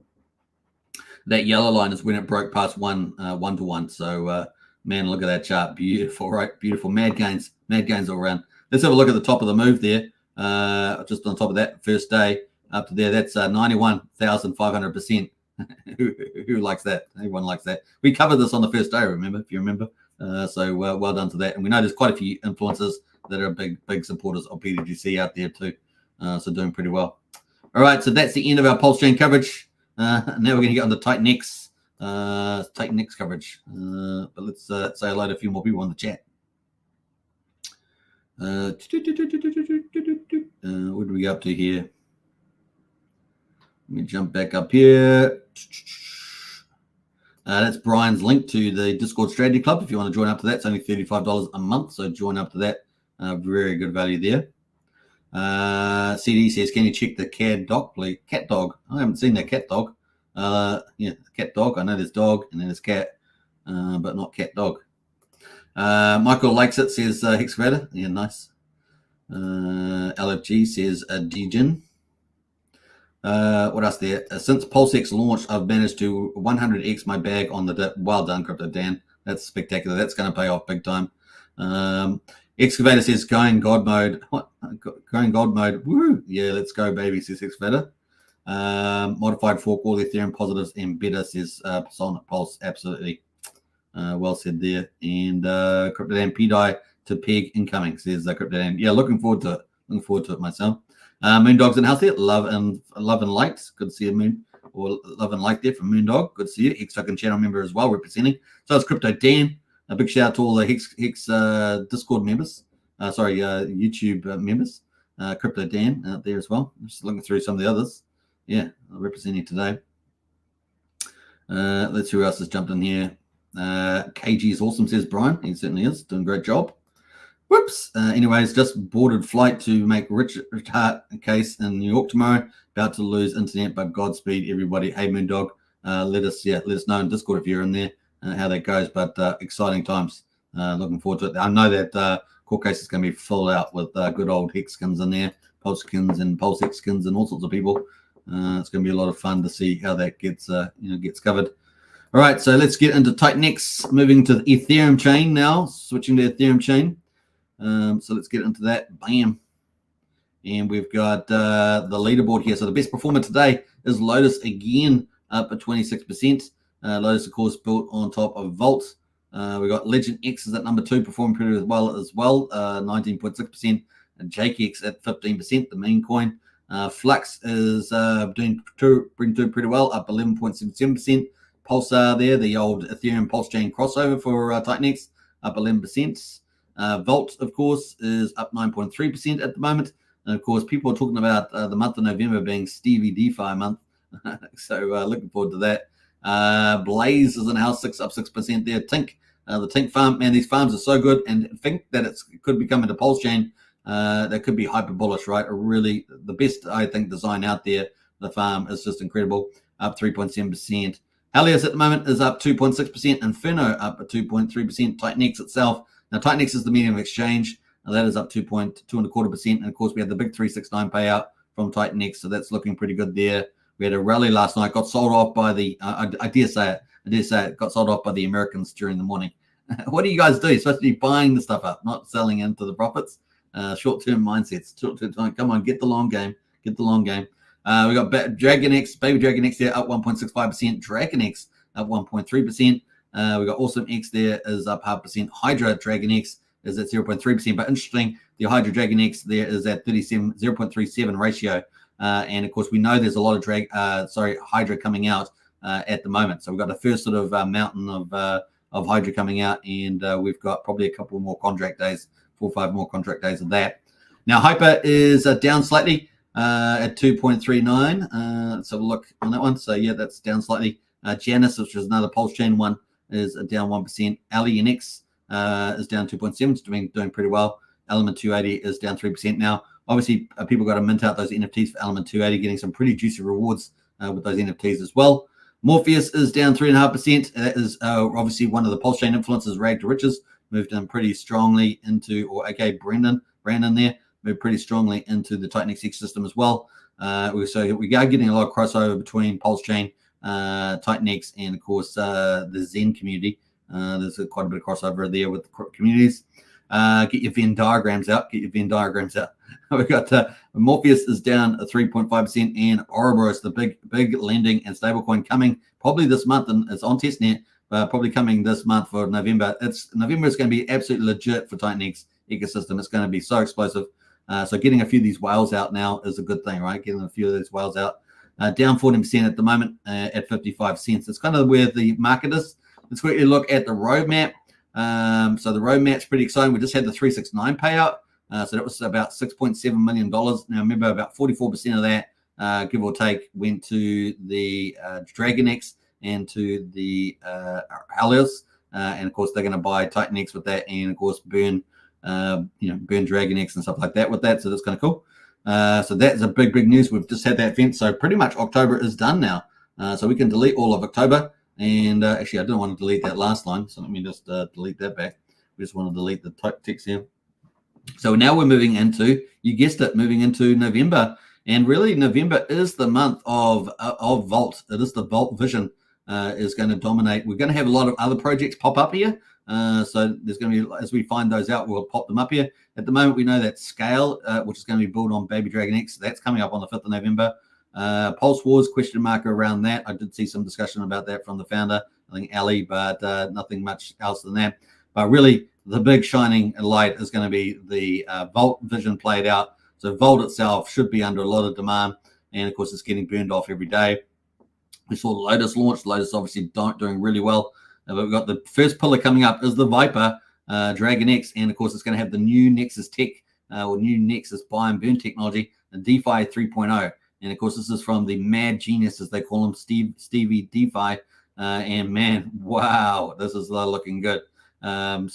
That yellow line is when it broke past 1 to 1. So man, look at that chart. Beautiful, right? Beautiful. Mad gains all around. Let's have a look at the top of the move there. Just on top of that first day up to there. That's 91,500%. Who likes that? Everyone likes that. We covered this on the first day, remember, if you remember. So well done to that. And we know there's quite a few influencers that are big supporters of PDGC out there too. So doing pretty well. All right, so that's the end of our Pulsechain coverage. Now we're going to get on the TitanX coverage. But let's say hello to a few more people on the chat. What do we go up to here? Let me jump back up here. That's Brian's link to the Discord Strategy Club. If you want to join up to that, it's only $35 a month. So join up to that. Very good value there. CD says, can you check the cat dog, please? Cat dog. I haven't seen that cat dog. Yeah, cat dog. I know there's dog and then there's cat, but not cat dog. Michael likes it, says Hexavator. Yeah, nice. LFG says Djin. What else there? Since PulseX launched, I've managed to 100x my bag on the dip. Well done, Crypto Dan. That's spectacular. That's going to pay off big time. Excavator says going God mode. What? Going God mode. Woo! Yeah, let's go, baby, says Excavator. Modified fork, all Ethereum positives and better, says Solid Pulse. Absolutely. Well said there. And Crypto Dan P-Die to peg incoming, says Crypto Dan. Yeah, looking forward to it. Looking forward to it myself. Moondog's in the house there. Love and light. Good to see you, Moon. Or love and light there from Moondog. Good to see you. Hex Token channel member as well, representing. So it's Crypto Dan. A big shout out to all the Hex Discord members. YouTube members. Crypto Dan out there as well. Just looking through some of the others. Yeah, representing today. Let's see who else has jumped in here. KG is awesome, says Brian. He certainly is. Doing a great job. Whoops. Anyways, just boarded flight to make Richard Hart case in New York tomorrow. About to lose internet, but Godspeed, everybody. Hey, Moondog. Let us know in Discord if you're in there how that goes. But exciting times. Looking forward to it. I know that court case is going to be full out with good old Hex skins in there, Pulseskins and PulseX skins and all sorts of people. It's going to be a lot of fun to see how that gets covered. All right, so let's get into TitanX. Moving to the Ethereum chain now. Switching to Ethereum chain. So let's get into that. Bam. And we've got the leaderboard here. So the best performer today is Lotus again, up at 26%. Lotus, of course, built on top of Vault. We got Legend X is at number 2, performing pretty well as well, 19.6%. And JakeX at 15%, the main coin. Flux is doing pretty well, up 11.77%. Pulsar there, the old Ethereum Pulsechain crossover for TitanX, up 11%. Vault, of course, is up 9.3% at the moment. And, of course, people are talking about the month of November being Stevie DeFi month. So looking forward to that. Blaze is in house, up 6% there. Tink, the Tink farm, man, these farms are so good. And think that it could be coming to Pulsechain. That could be hyper bullish, right? Really, the best, I think, design out there. The farm is just incredible, up 3.7%. Helios at the moment is up 2.6%. Inferno up at 2.3%. TitanX itself. Now, TitanX is the medium of exchange. That is up 2.25%. And, of course, we had the big 369 payout from TitanX. So that's looking pretty good there. We had a rally last night. Got sold off by the, I dare say it, got sold off by the Americans during the morning. What do you guys do? You're supposed to be buying the stuff up, not selling into the profits. Short-term mindsets. Short-term time. Come on, get the long game. Get the long game. We got DragonX, Baby DragonX there, up 1.65%. DragonX up 1.3%. We got Awesome X there is up 0.5%. Hydra DragonX is at 0.3%. But interesting, the Hydra DragonX there is at 0.37 ratio. And of course, we know there's a lot of Hydra coming out at the moment. So we've got the first sort of mountain of Hydra coming out, and we've got probably a couple more contract days, 4 or 5 more contract days of that. Now, Hyper is down slightly at 2.39. Let's have a look on that one. So yeah, that's down slightly. Janus, which is another Pulsechain one, is down 1%. AlienX is down 2.7. It's doing pretty well. Element 280 is down 3%. Now, obviously, people got to mint out those NFTs for Element 280, getting some pretty juicy rewards with those NFTs as well. Morpheus is down 3.5%. That is obviously one of the Pulsechain influencers, Rag to Riches, moved in pretty strongly into, Brandon there, move pretty strongly into the TitanX ecosystem as well. So we are getting a lot of crossover between Pulsechain, TitanX, and of course the Zen community. There's quite a bit of crossover there with the communities. Get your Venn diagrams out. We've got Morpheus is down 3.5%, and Ouroboros, the big lending and stablecoin, coming probably this month, and it's on testnet, but probably coming this month for November. November is going to be absolutely legit for TitanX ecosystem. It's going to be so explosive. So getting a few of these whales out now is a good thing, right? Getting a few of these whales out. Down 40% at the moment at 55 cents. It's kind of where the market is. Let's quickly look at the roadmap. So the roadmap's pretty exciting. We just had the 369 payout. So that was about $6.7 million. Now, remember, about 44% of that, give or take, went to the DragonX and to the Helios. And, of course, they're going to buy TitanX with that and, of course, burn DragonX and stuff like that with that. So that's kind of cool. So that's a big news. We've just had that event. So pretty much October is done now. So we can delete all of October. And actually, I didn't want to delete that last line. So let me just delete that back. We just want to delete the text here. So now we're moving into, you guessed it, moving into November. And really, November is the month of Vault. It is the Vault vision is going to dominate. We're going to have a lot of other projects pop up here. So there's going to be, as we find those out, we'll pop them up here. At the moment, we know that Scale, which is going to be built on Baby Dragon X, that's coming up on the 5th of November. Pulse Wars, question mark around that. I did see some discussion about that from the founder, I think Ali, but nothing much else than that. But really, the big shining light is going to be the Vault vision played out. So Vault itself should be under a lot of demand. And, of course, it's getting burned off every day. We saw Lotus launch. Lotus obviously doing really well. But we've got the first pillar coming up is the Viper Dragon X. And, of course, it's going to have the new Nexus tech or new Nexus buy and burn technology, the DeFi 3.0. And, of course, this is from the mad genius, as they call him, Stevie DeFi. And, man, wow, this is looking good. Yeah,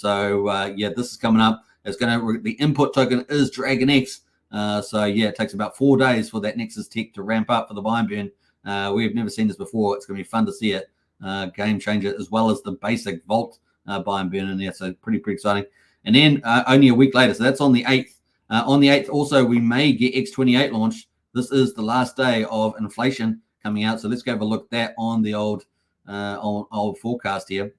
this is coming up. It's the input token is Dragon X. It takes about 4 days for that Nexus tech to ramp up for the buy and burn. We've never seen this before. It's going to be fun to see it. Game changer, as well as the basic Vault buy and burn in there. So pretty exciting. And then only a week later, so that's on the 8th. On the 8th, also, we may get X28 launched. This is the last day of inflation coming out. So let's go have a look at that on the old forecast here.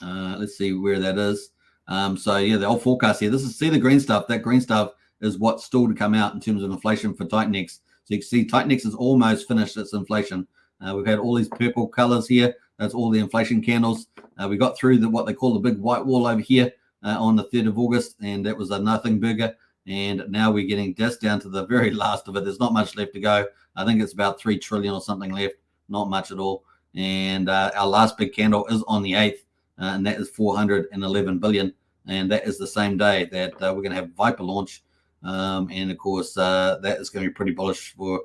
Let's see where that is. The old forecast here. See the green stuff. That green stuff is what's still to come out in terms of inflation for TitanX. So you can see TitanX has almost finished its inflation. We've had all these purple colors here. That's all the inflation candles. We got through what they call the big white wall over here on the 3rd of August, and that was a nothing burger. And now we're getting just down to the very last of it. There's not much left to go. I think it's about 3 trillion or something left. Not much at all. And our last big candle is on the 8th, and that is 411 billion. And that is the same day that we're going to have Viper launch. And, of course, that is going to be pretty bullish for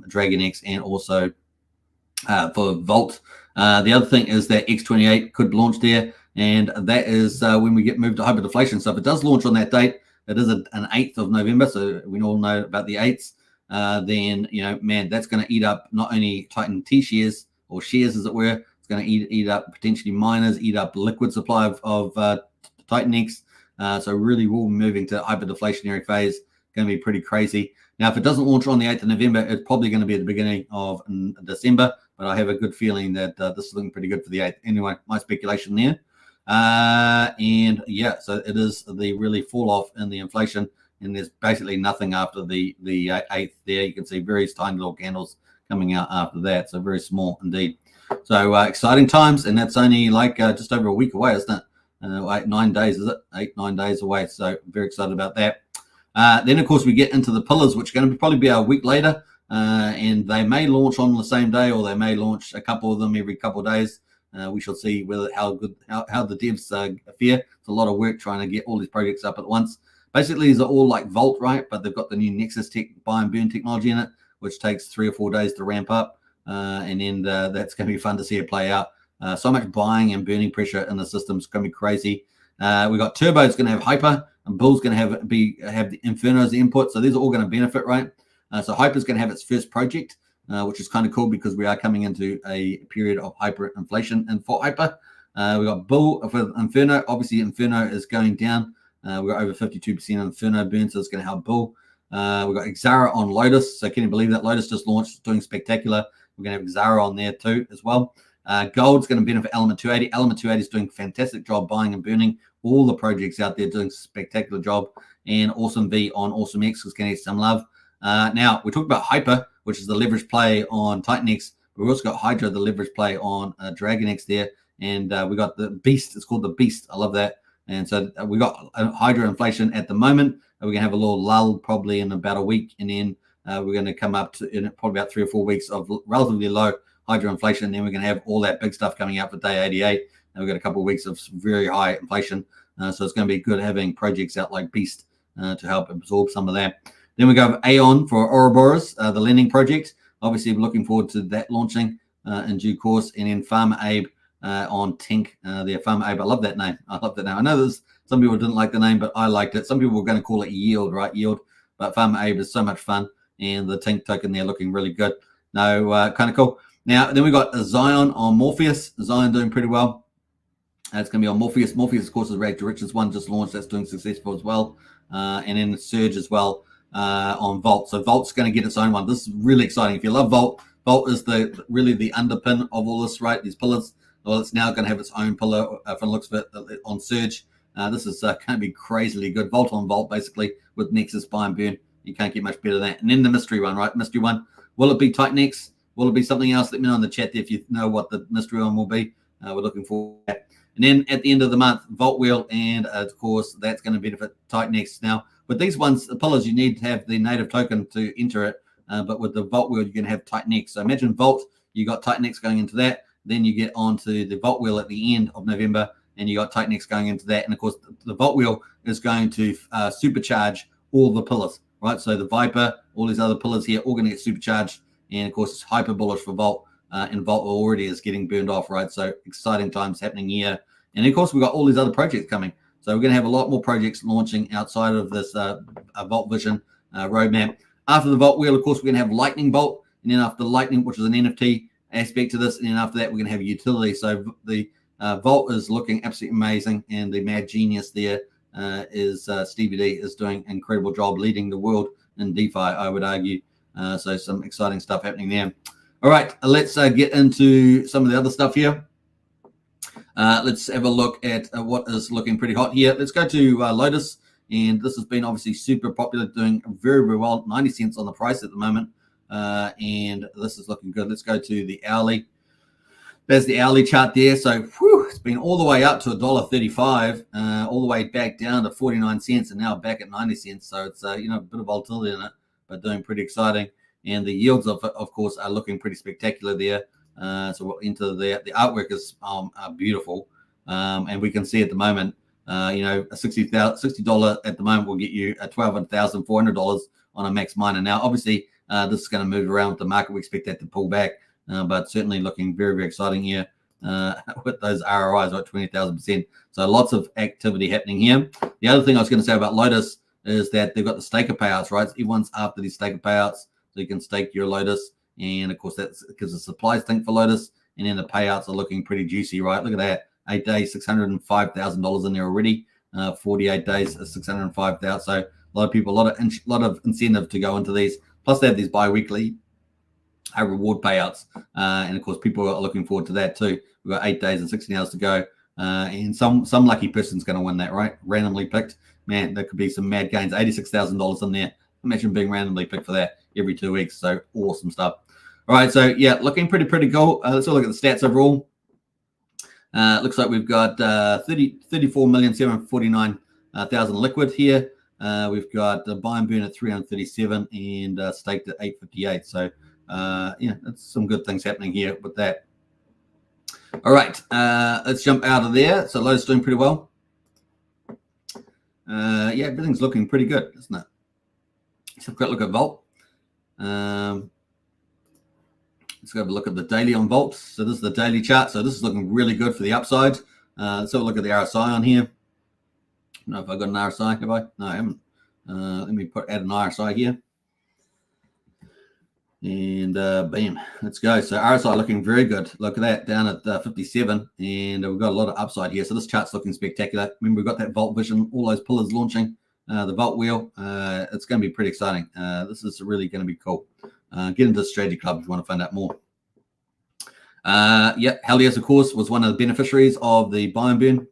Dragon X and also for Vault. The other thing is that X28 could launch there, and that is when we get moved to hyperdeflation. So if it does launch on that date, it is an 8th of November, so we all know about the 8th. Then, man, that's going to eat up not only Titan T shares, or shares as it were, it's going to eat up potentially miners, eat up liquid supply of TitanX. So really we'll be moving to hyperdeflationary phase. Going to be pretty crazy. Now, if it doesn't launch on the 8th of November, it's probably going to be at the beginning of December, but I have a good feeling that this is looking pretty good for the 8th. Anyway, my speculation there. So it is the really fall off in the inflation, and there's basically nothing after the 8th there. You can see various tiny little candles coming out after that, so very small indeed. So exciting times, and that's only just over a week away, isn't it? 9 days, is it? 8-9 days away, so very excited about that. Then, of course, we get into the pillars, which are going to probably be a week later, and they may launch on the same day, or they may launch a couple of them every couple of days. We shall see how the devs fare. It's a lot of work trying to get all these projects up at once. Basically, these are all like Vault, right? But they've got the new Nexus tech buy and burn technology in it, which takes 3 or 4 days to ramp up. And then that's going to be fun to see it play out. So much buying and burning pressure in the system. It's going to be crazy. We got Turbo's going to have Hyper, and Bull's going to have the Inferno as the input. So these are all going to benefit, right? So Hyper's going to have its first project, which is kind of cool because we are coming into a period of hyperinflation. And for Hyper, we got Bull for Inferno. Obviously, Inferno is going down We've got over 52% on Inferno burn, so it's going to help Bull. We've got Xara on Lotus. So can you believe that Lotus just launched, doing spectacular? We're going to have Xara on there too as well. Gold's going to benefit Element 280. Element 280 is doing a fantastic job buying and burning. All the projects out there doing a spectacular job. And Awesome V on Awesome X is going to get some love. Now, we talked about Hyper, which is the leverage play on TitanX. We've also got Hydra, the leverage play on DragonX there. And we got the Beast. It's called the Beast. I love that. And so we got Hydra inflation at the moment. We're going to have a little lull probably in about a week. And then we're going to come up to in probably about 3 or 4 weeks of relatively low Hydra inflation. And then we're going to have all that big stuff coming out for day 88. And we've got a couple of weeks of very high inflation. So it's going to be good having projects out like Beast to help absorb some of that. Then we go Aeon for Ouroboros, the lending project. Obviously, we're looking forward to that launching in due course. And then Farmer Abe on Tink, the Farmer Abe. I love that name. I love that name. I know there's some people didn't like the name, but I liked it. Some people were going to call it Yield, right? Yield. But Farmer Abe is so much fun. And the Tink token there looking really good. No, kind of cool. Now, then we got Zion on Morpheus. Zion doing pretty well. It's going to be on Morpheus. Morpheus, of course, is Rag to Riches one just launched. That's doing successful as well. And then Surge as well on Vault. So Vault's going to get its own one. This is really exciting. If you love Vault, Vault is really the underpin of all this, right? These pillars. Well, it's now going to have its own pillar from the looks of it on Surge. This is going to be crazily good. Vault on Vault, basically, with Nexus, buy and burn. You can't get much better than that. And then the mystery one, right? Mystery one. Will it be TitanX? Will it be something else? Let me know in the chat there if you know what the mystery one will be. We're looking forward to that. And then at the end of the month, Vault Wheel, and of course, that's going to benefit TitanX. Now, with these ones, the pillars, you need to have the native token to enter it. But with the Vault Wheel, you're going to have TitanX. So imagine Vault, you got TitanX going into that. Then you get onto the Vault Wheel at the end of November, and you got TitanX going into that. And of course, the Vault Wheel is going to supercharge all the pillars, right? So the Viper, all these other pillars here, all going to get supercharged. And of course, it's hyper bullish for Vault. And Vault already is getting burned off, right? So exciting times happening here. And of course, we've got all these other projects coming. So we're going to have a lot more projects launching outside of this Vault Vision roadmap. After the Vault Wheel, of course, we're going to have Lightning Bolt. And then after Lightning, which is an NFT aspect to this. And then after that, we're going to have utility. So the Vault is looking absolutely amazing. And the mad genius there is Stevie D is doing an incredible job leading the world in DeFi, I would argue. So some exciting stuff happening there. All right, let's get into some of the other stuff here. Let's have a look at what is looking pretty hot here. Let's go to Lotus. And this has been obviously super popular, doing very, very well. 90 cents on the price at the moment. And this is looking good. Let's go to the hourly. There's the hourly chart there. So it's been all the way up to $1.35, all the way back down to 49 cents, and now back at 90 cents. So it's a bit of volatility in it, but doing pretty exciting. And the yields of course, are looking pretty spectacular there. So we'll enter there. The artwork is beautiful, and we can see at the moment, a $60 at the moment will get you a $12,400 on a max miner. Now, obviously, this is going to move around with the market. We expect that to pull back, but certainly looking very, very exciting here with those ROIs at 20,000%. So lots of activity happening here. The other thing I was going to say about Lotus is that they've got the staker payouts, right? Everyone's after these staker payouts, so you can stake your Lotus. And of course, that's because the supply stink for Lotus, and then the payouts are looking pretty juicy, right? Look at that, 8 days, $605,000 in there already. 48 days, $605,000. So a lot of people, a lot of incentive to go into these. Plus, they have these bi-weekly reward payouts, and of course, people are looking forward to that too. We've got 8 days and 16 hours to go, and some lucky person's going to win that, right? Randomly picked, man, there could be some mad gains. $86,000 in there. Imagine being randomly picked for that every 2 weeks. So awesome stuff. All right, so yeah, looking pretty cool. Let's look at the stats overall. Looks like we've got 34,749,000 liquid here. We've got the buy and burn at 337 and staked at 858. So that's some good things happening here with that. All right, let's jump out of there. So Lotus doing pretty well. Everything's looking pretty good, isn't it? Let's have a quick look at Vault. Let's go have a look at the daily on Vault. So this is the daily chart. So this is looking really good for the upside. Let's have a look at the RSI on here. I don't know if I've got an RSI, have I? No, I haven't. Let me add an RSI here. And bam, let's go. So RSI looking very good. Look at that, down at 57, and we've got a lot of upside here. So this chart's looking spectacular. Remember, we've got that Vault Vision, all those pillars launching, the Vault Wheel. It's going to be pretty exciting. This is really going to be cool. Get into the strategy club if you want to find out more. Yeah, Helios, of course, was one of the beneficiaries of the buy and burn.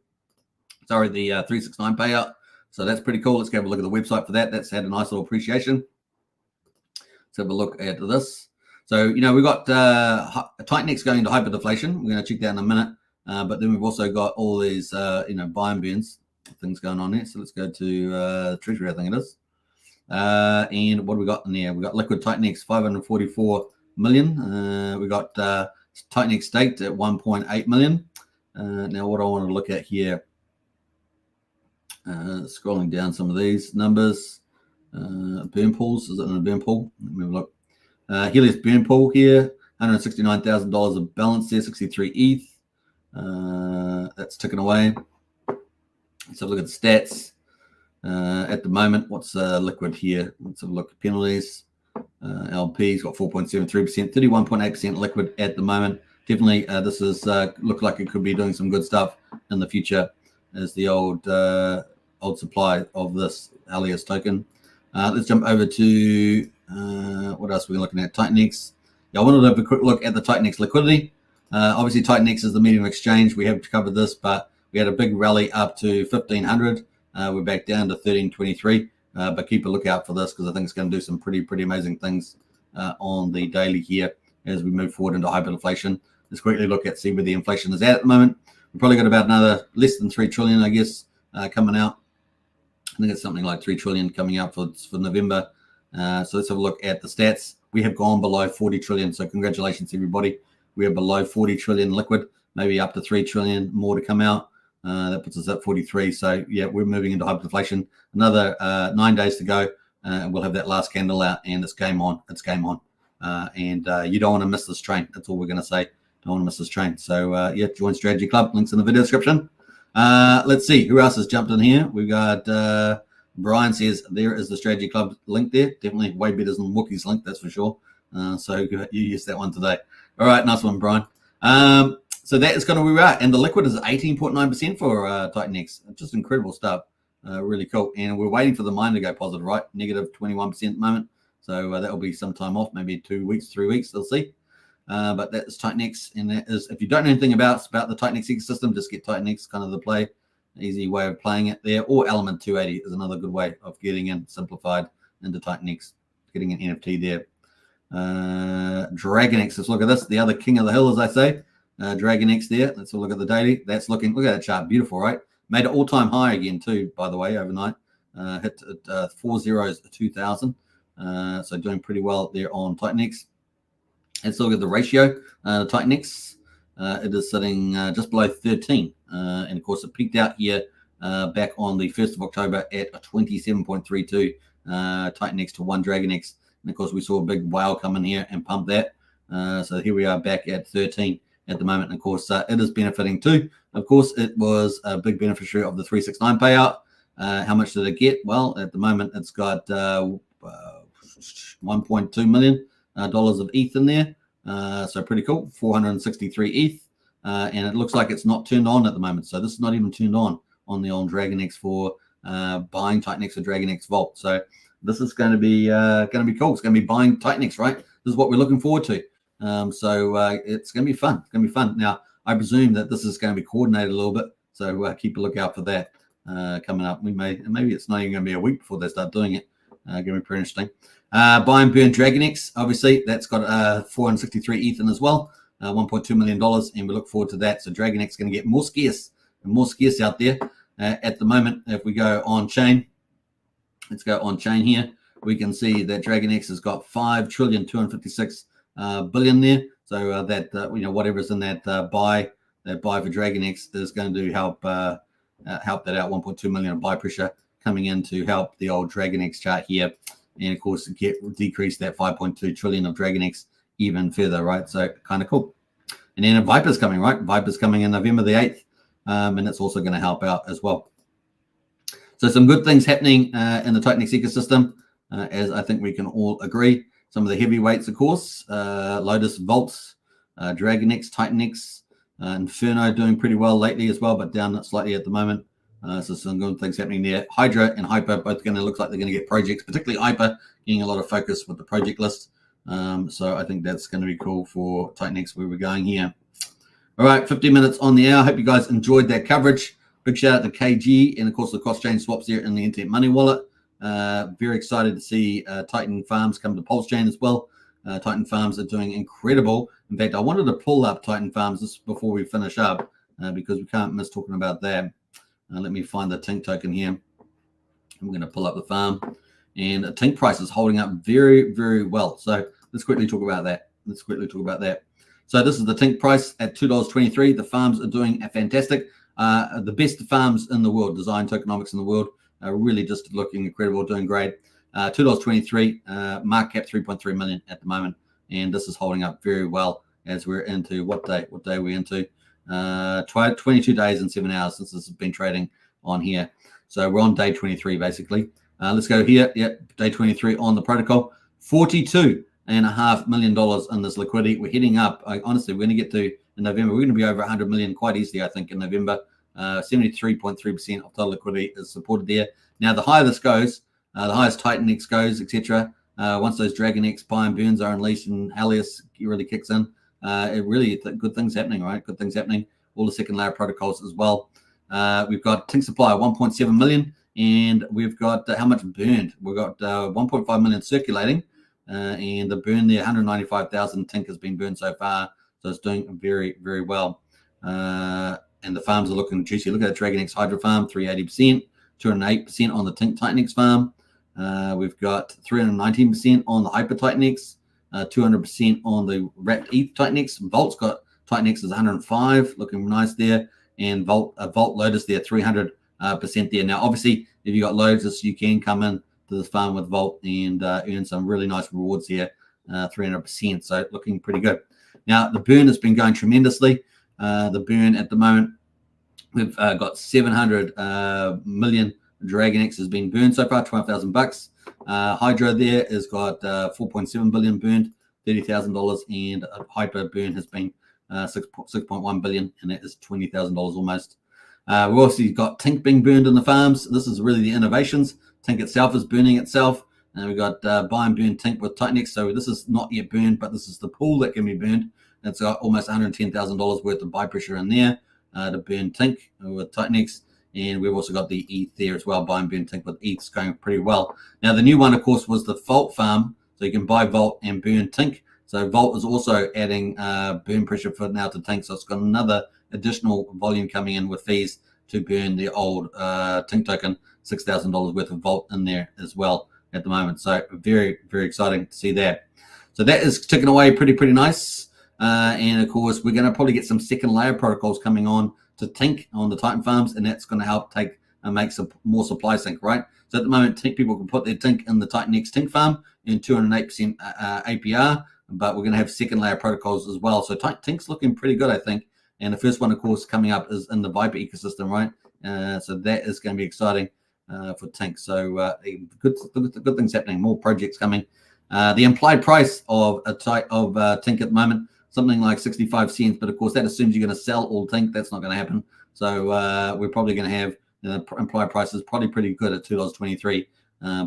Sorry, the 369 payout. So that's pretty cool. Let's go have a look at the website for that. That's had a nice little appreciation. Let's have a look at this. So, you know, we've got TitanX going into hyperdeflation. We're going to check that in a minute. But then we've also got all these, you know, buy and burns things going on there. So let's go to Treasury, I think it is. And what do we got in there? We've got liquid TitanX, 544 million. We got TitanX staked at 1.8 million. Now, what I want to look at here, scrolling down some of these numbers. Burn pools, is it in a burn pool? Let me have a look. Helios burn pool here, $169,000 of balance there, 63 ETH. That's ticking away. Let's have a look at the stats. At the moment, what's liquid here? Let's have a look at penalties. LP's got 4.73%, 31.8% liquid at the moment. Definitely, this is look like it could be doing some good stuff in the future as the old supply of this Helios token. Let's jump over to what else are we looking at? TitanX. Yeah, I wanted to have a quick look at the TitanX liquidity. Obviously, TitanX is the medium exchange. We have covered this, but we had a big rally up to 1,500. We're back down to 1,323. But keep a lookout for this because I think it's going to do some pretty amazing things on the daily here as we move forward into hyperinflation. Let's quickly look at see where the inflation is at the moment. We've probably got about another less than 3 trillion, I guess, coming out. I think it's something like 3 trillion coming out for November. So let's have a look at the stats. We have gone below 40 trillion. So congratulations, everybody. We are below 40 trillion liquid, maybe up to 3 trillion more to come out. That puts us at 43. So yeah, we're moving into hyperinflation. Another 9 days to go. And we'll have that last candle out and it's game on. It's game on. And you don't want to miss this train. That's all we're going to say. Don't want to miss this train. So yeah, join Strategy Club. Links in the video description. Let's see who else has jumped in here. We've got Brian says there is the Strategy Club link there. Definitely way better than Wookie's link, that's for sure. So you use that one today. All right, nice one, Brian. So that is kind of where we are. And the liquid is 18.9% for TitanX. Just incredible stuff. Really cool. And we're waiting for the mine to go positive, right? Negative 21% at the moment. So that will be some time off, maybe 2 weeks, 3 weeks, we'll see. But that is TitanX, and that is, if you don't know anything about the TitanX ecosystem, just get TitanX, kind of the play, easy way of playing it there. Or Element 280 is another good way of getting in simplified into TitanX, getting an NFT there. DragonX, let's look at this, the other king of the hill, as I say. DragonX there. Let's look at the daily. That's looking, look at that chart, beautiful, right? Made an all-time high again too, by the way, overnight. Hit 402,000. So doing pretty well there on TitanX. Let's look at the ratio. TitanX, it is sitting just below 13. And of course, it peaked out here back on the 1st of October at 27.32 TitanX to 1 DragonX. And of course, we saw a big whale come in here and pump that. So here we are back at 13 at the moment. And of course, it is benefiting too. Of course, it was a big beneficiary of the 369 payout. How much did it get? Well, at the moment, it's got $1.2 million of ETH in there. So pretty cool, 463 ETH. And it looks like it's not turned on at the moment. So this is not even turned on the old DragonX for buying TitanX or DragonX Vault. So this is going to be cool. It's going to be buying TitanX, right? This is what we're looking forward to. So it's going to be fun. It's going to be fun. Now, I presume that this is going to be coordinated a little bit. So keep a lookout for that coming up. Maybe it's not even going to be a week before they start doing it. Going to be pretty interesting. Buy and burn DragonX, obviously, that's got 463 ETH in as well, $1.2 million, and we look forward to that. So DragonX is going to get more scarce and more scarce out there. At the moment, if we go on chain, let's go on chain here, we can see that DragonX has got 5,256 billion there. So that whatever's in that buy for DragonX is going to help that out. 1.2 million of buy pressure coming in to help the old DragonX chart here. And of course, decrease that 5.2 trillion of DragonX even further, right? So kind of cool. And then Viper's coming, right? Viper's coming in November the 8th. And it's also going to help out as well. So some good things happening in the TitanX ecosystem, as I think we can all agree. some of the heavyweights, of course, Lotus, Volts, DragonX, TitanX, Inferno doing pretty well lately as well, but down slightly at the moment. So some good things happening there. Hydra and Hyper both going to look like they're going to get projects, particularly Hyper getting a lot of focus with the project list. So I think that's going to be cool for TitanX where we're going here. All right, 50 minutes on the hour. Hope you guys enjoyed that coverage. Big shout out to KG and, of course, the cross-chain swaps there in the Internet Money Wallet. Very excited to see Titan Farms come to Pulsechain as well. Titan Farms are doing incredible. In fact, I wanted to pull up Titan Farms just before we finish up because we can't miss talking about that. Let me find the Tink token here. I'm going to pull up the farm. And the Tink price is holding up very, very well. So let's quickly talk about that. So this is the Tink price at $2.23. The farms are doing fantastic. The best farms in the world, design tokenomics in the world, really just looking incredible, doing great. $2.23, market cap 3.3 million at the moment. And this is holding up very well as we're into what day are we into? 22 days and 7 hours since this has been trading on here. So we're on day 23 basically. Let's go here. Yep, day 23 on the protocol. $42.5 million in this liquidity. We're heading up. Honestly, we're going to get to in November. We're going to be over 100 million quite easily, I think, in November. 73.3% of total liquidity is supported there. Now, the higher this goes, the highest TitanX goes, etc. Once those DragonX buy and burns are unleashed and Helios really kicks in, it really good things happening, right? Good things happening. All the second layer protocols as well. We've got Tink supply 1.7 million, and we've got how much burned? We've got 1.5 million circulating, and the burn there, 195,000 Tink has been burned so far. So it's doing very, very well. And the farms are looking juicy. Look at that DragonX Hydra farm, 380%, 208% on the Tink TitanX farm. We've got 319% on the Hyper TitanX, 200% on the Wrapped ETH TitanX. Volt's got TitanX is 105, looking nice there. And Volt Lotus there, 300% there. Now, obviously, if you got Lotus, you can come in to this farm with Volt and earn some really nice rewards here, 300%. So looking pretty good. Now, the burn has been going tremendously. The burn at the moment, we've got 700 million DragonX has been burned so far, $12,000. Hydra there has got 4.7 billion burned, $30,000, and Hyper burn has been 6.1 billion, and that is $20,000 almost. We've also got Tink being burned in the farms. This is really the innovations. Tink itself is burning itself. And we've got buy and burn Tink with TitanX. So this is not yet burned, but this is the pool that can be burned. It's got almost $110,000 worth of buy pressure in there to burn Tink with TitanX. And we've also got the ETH there as well, buy and burn Tink with ETH's going pretty well. Now, the new one, of course, was the Volt farm. So you can buy Volt and burn Tink. So Volt is also adding burn pressure for now to Tink. So it's got another additional volume coming in with fees to burn the old Tink token, $6,000 worth of Volt in there as well at the moment. So very, very exciting to see that. So that is ticking away pretty nice. And of course, we're going to probably get some second layer protocols coming on to Tink on the Titan farms, and that's going to help take and make some more supply sync, right? So at the moment, Tink people can put their Tink in the TitanX Tink farm in 208% APR, but we're going to have second layer protocols as well. So Tink's looking pretty good, I think. And the first one, of course, coming up is in the Viper ecosystem, right? So that is going to be exciting for Tink. So good things happening, more projects coming. The implied price of Tink at the moment, something like 65 cents, but of course that assumes you're going to sell all Tink. That's not going to happen. So we're probably going to have implied prices probably pretty good at $2.23,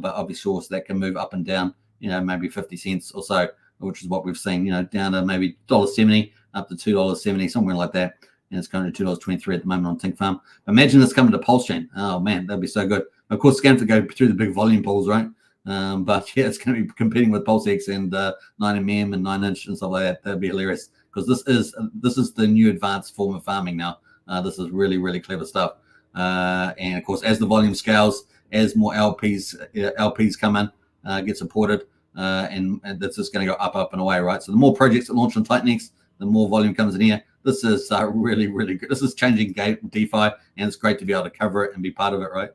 but obviously so that can move up and down, maybe 50 cents or so, which is what we've seen, down to maybe $1.70 up to $2.70, somewhere like that. And it's going to $2.23 at the moment on Tink Farm. Imagine this coming to Pulsechain. Oh man, that'd be so good. Of course, it's going to go through the big volume pools, right? But yeah, it's going to be competing with PulseX and 9mm and 9-inch and stuff like that. That'd be hilarious because this is the new advanced form of farming now. This is really, really clever stuff. And of course, as the volume scales, as more LPs come in, get supported, and that's just going to go up and away, right? So the more projects that launch on TitanX, the more volume comes in here. This is really, really good. This is changing DeFi, and it's great to be able to cover it and be part of it, right?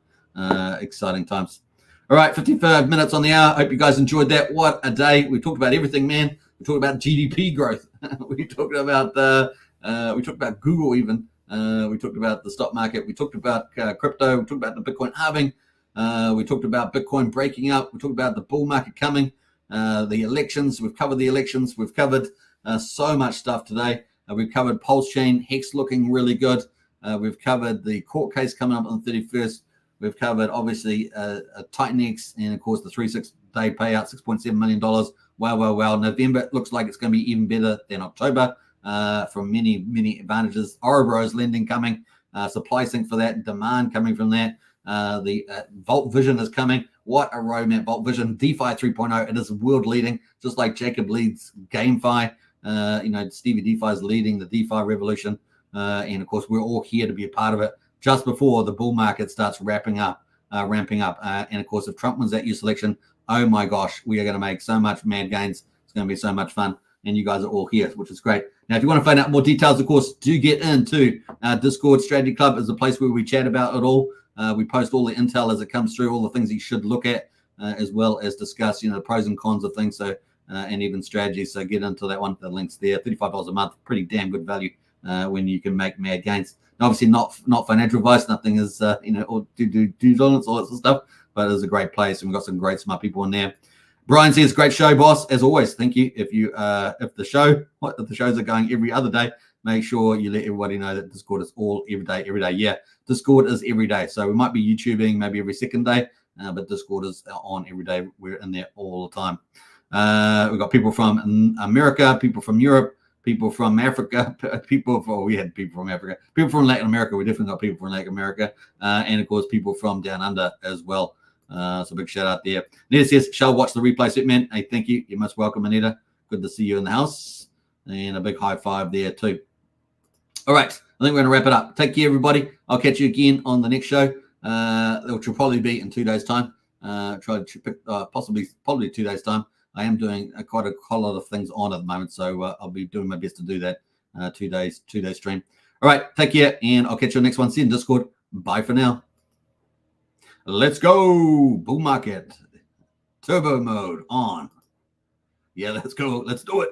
Exciting times. All right, 55 minutes on the hour. Hope you guys enjoyed that. What a day. We talked about everything, man. We talked about GDP growth. we talked about Google even. We talked about the stock market. We talked about crypto. We talked about the Bitcoin halving. We talked about Bitcoin breaking up. We talked about the bull market coming. The elections, we've covered the elections. We've covered so much stuff today. We've covered Pulsechain, Hex looking really good. We've covered the court case coming up on the 31st. We've covered, obviously, TitanX and, of course, the 36-day payout, $6.7 million. Wow. November looks like it's going to be even better than October from many, many advantages. Ouroboros lending coming, supply sync for that, demand coming from that. The Vault Vision is coming. What a roadmap, Vault Vision. DeFi 3.0, it is world leading, just like Jacob leads GameFi. Stevie DeFi is leading the DeFi revolution. And, of course, we're all here to be a part of it just before the bull market starts ramping up. And, of course, if Trump wins that US election, oh, my gosh, we are going to make so much mad gains. It's going to be so much fun. And you guys are all here, which is great. Now, if you want to find out more details, of course, do get into our Discord. Strategy Club is the place where we chat about it all. We post all the intel as it comes through, all the things you should look at, as well as discuss, the pros and cons of things. So, and even strategies. So get into that one. The link's there. $35 a month, pretty damn good value when you can make mad gains. Now, obviously, not financial advice. Nothing is, or due diligence, all that sort of stuff. But it's a great place, and we've got some great smart people in there. Brian says, "Great show, boss. As always, thank you. If the shows are going every other day, make sure you let everybody know that Discord is all every day. Yeah, Discord is every day. So we might be YouTubing maybe every second day, but Discord is on every day. We're in there all the time. We've got people from America, people from Europe, people from Africa, we had people from Africa, people from Latin America. We definitely got people from Latin America, and of course people from down under as well. So big shout out there. Anita says, shall watch the replay, Superman. Hey, thank you. You're most welcome, Anita. Good to see you in the house. And a big high five there too. All right. I think we're going to wrap it up. Take care, everybody. I'll catch you again on the next show, which will probably be in 2 days' time. Try to pick probably 2 days' time. I am doing quite a lot of things on at the moment, so I'll be doing my best to do that 2 days stream. All right. Take care, and I'll catch you on the next one. See you in Discord. Bye for now. Let's go. Bull market. Turbo mode on. Yeah, let's go. Let's do it.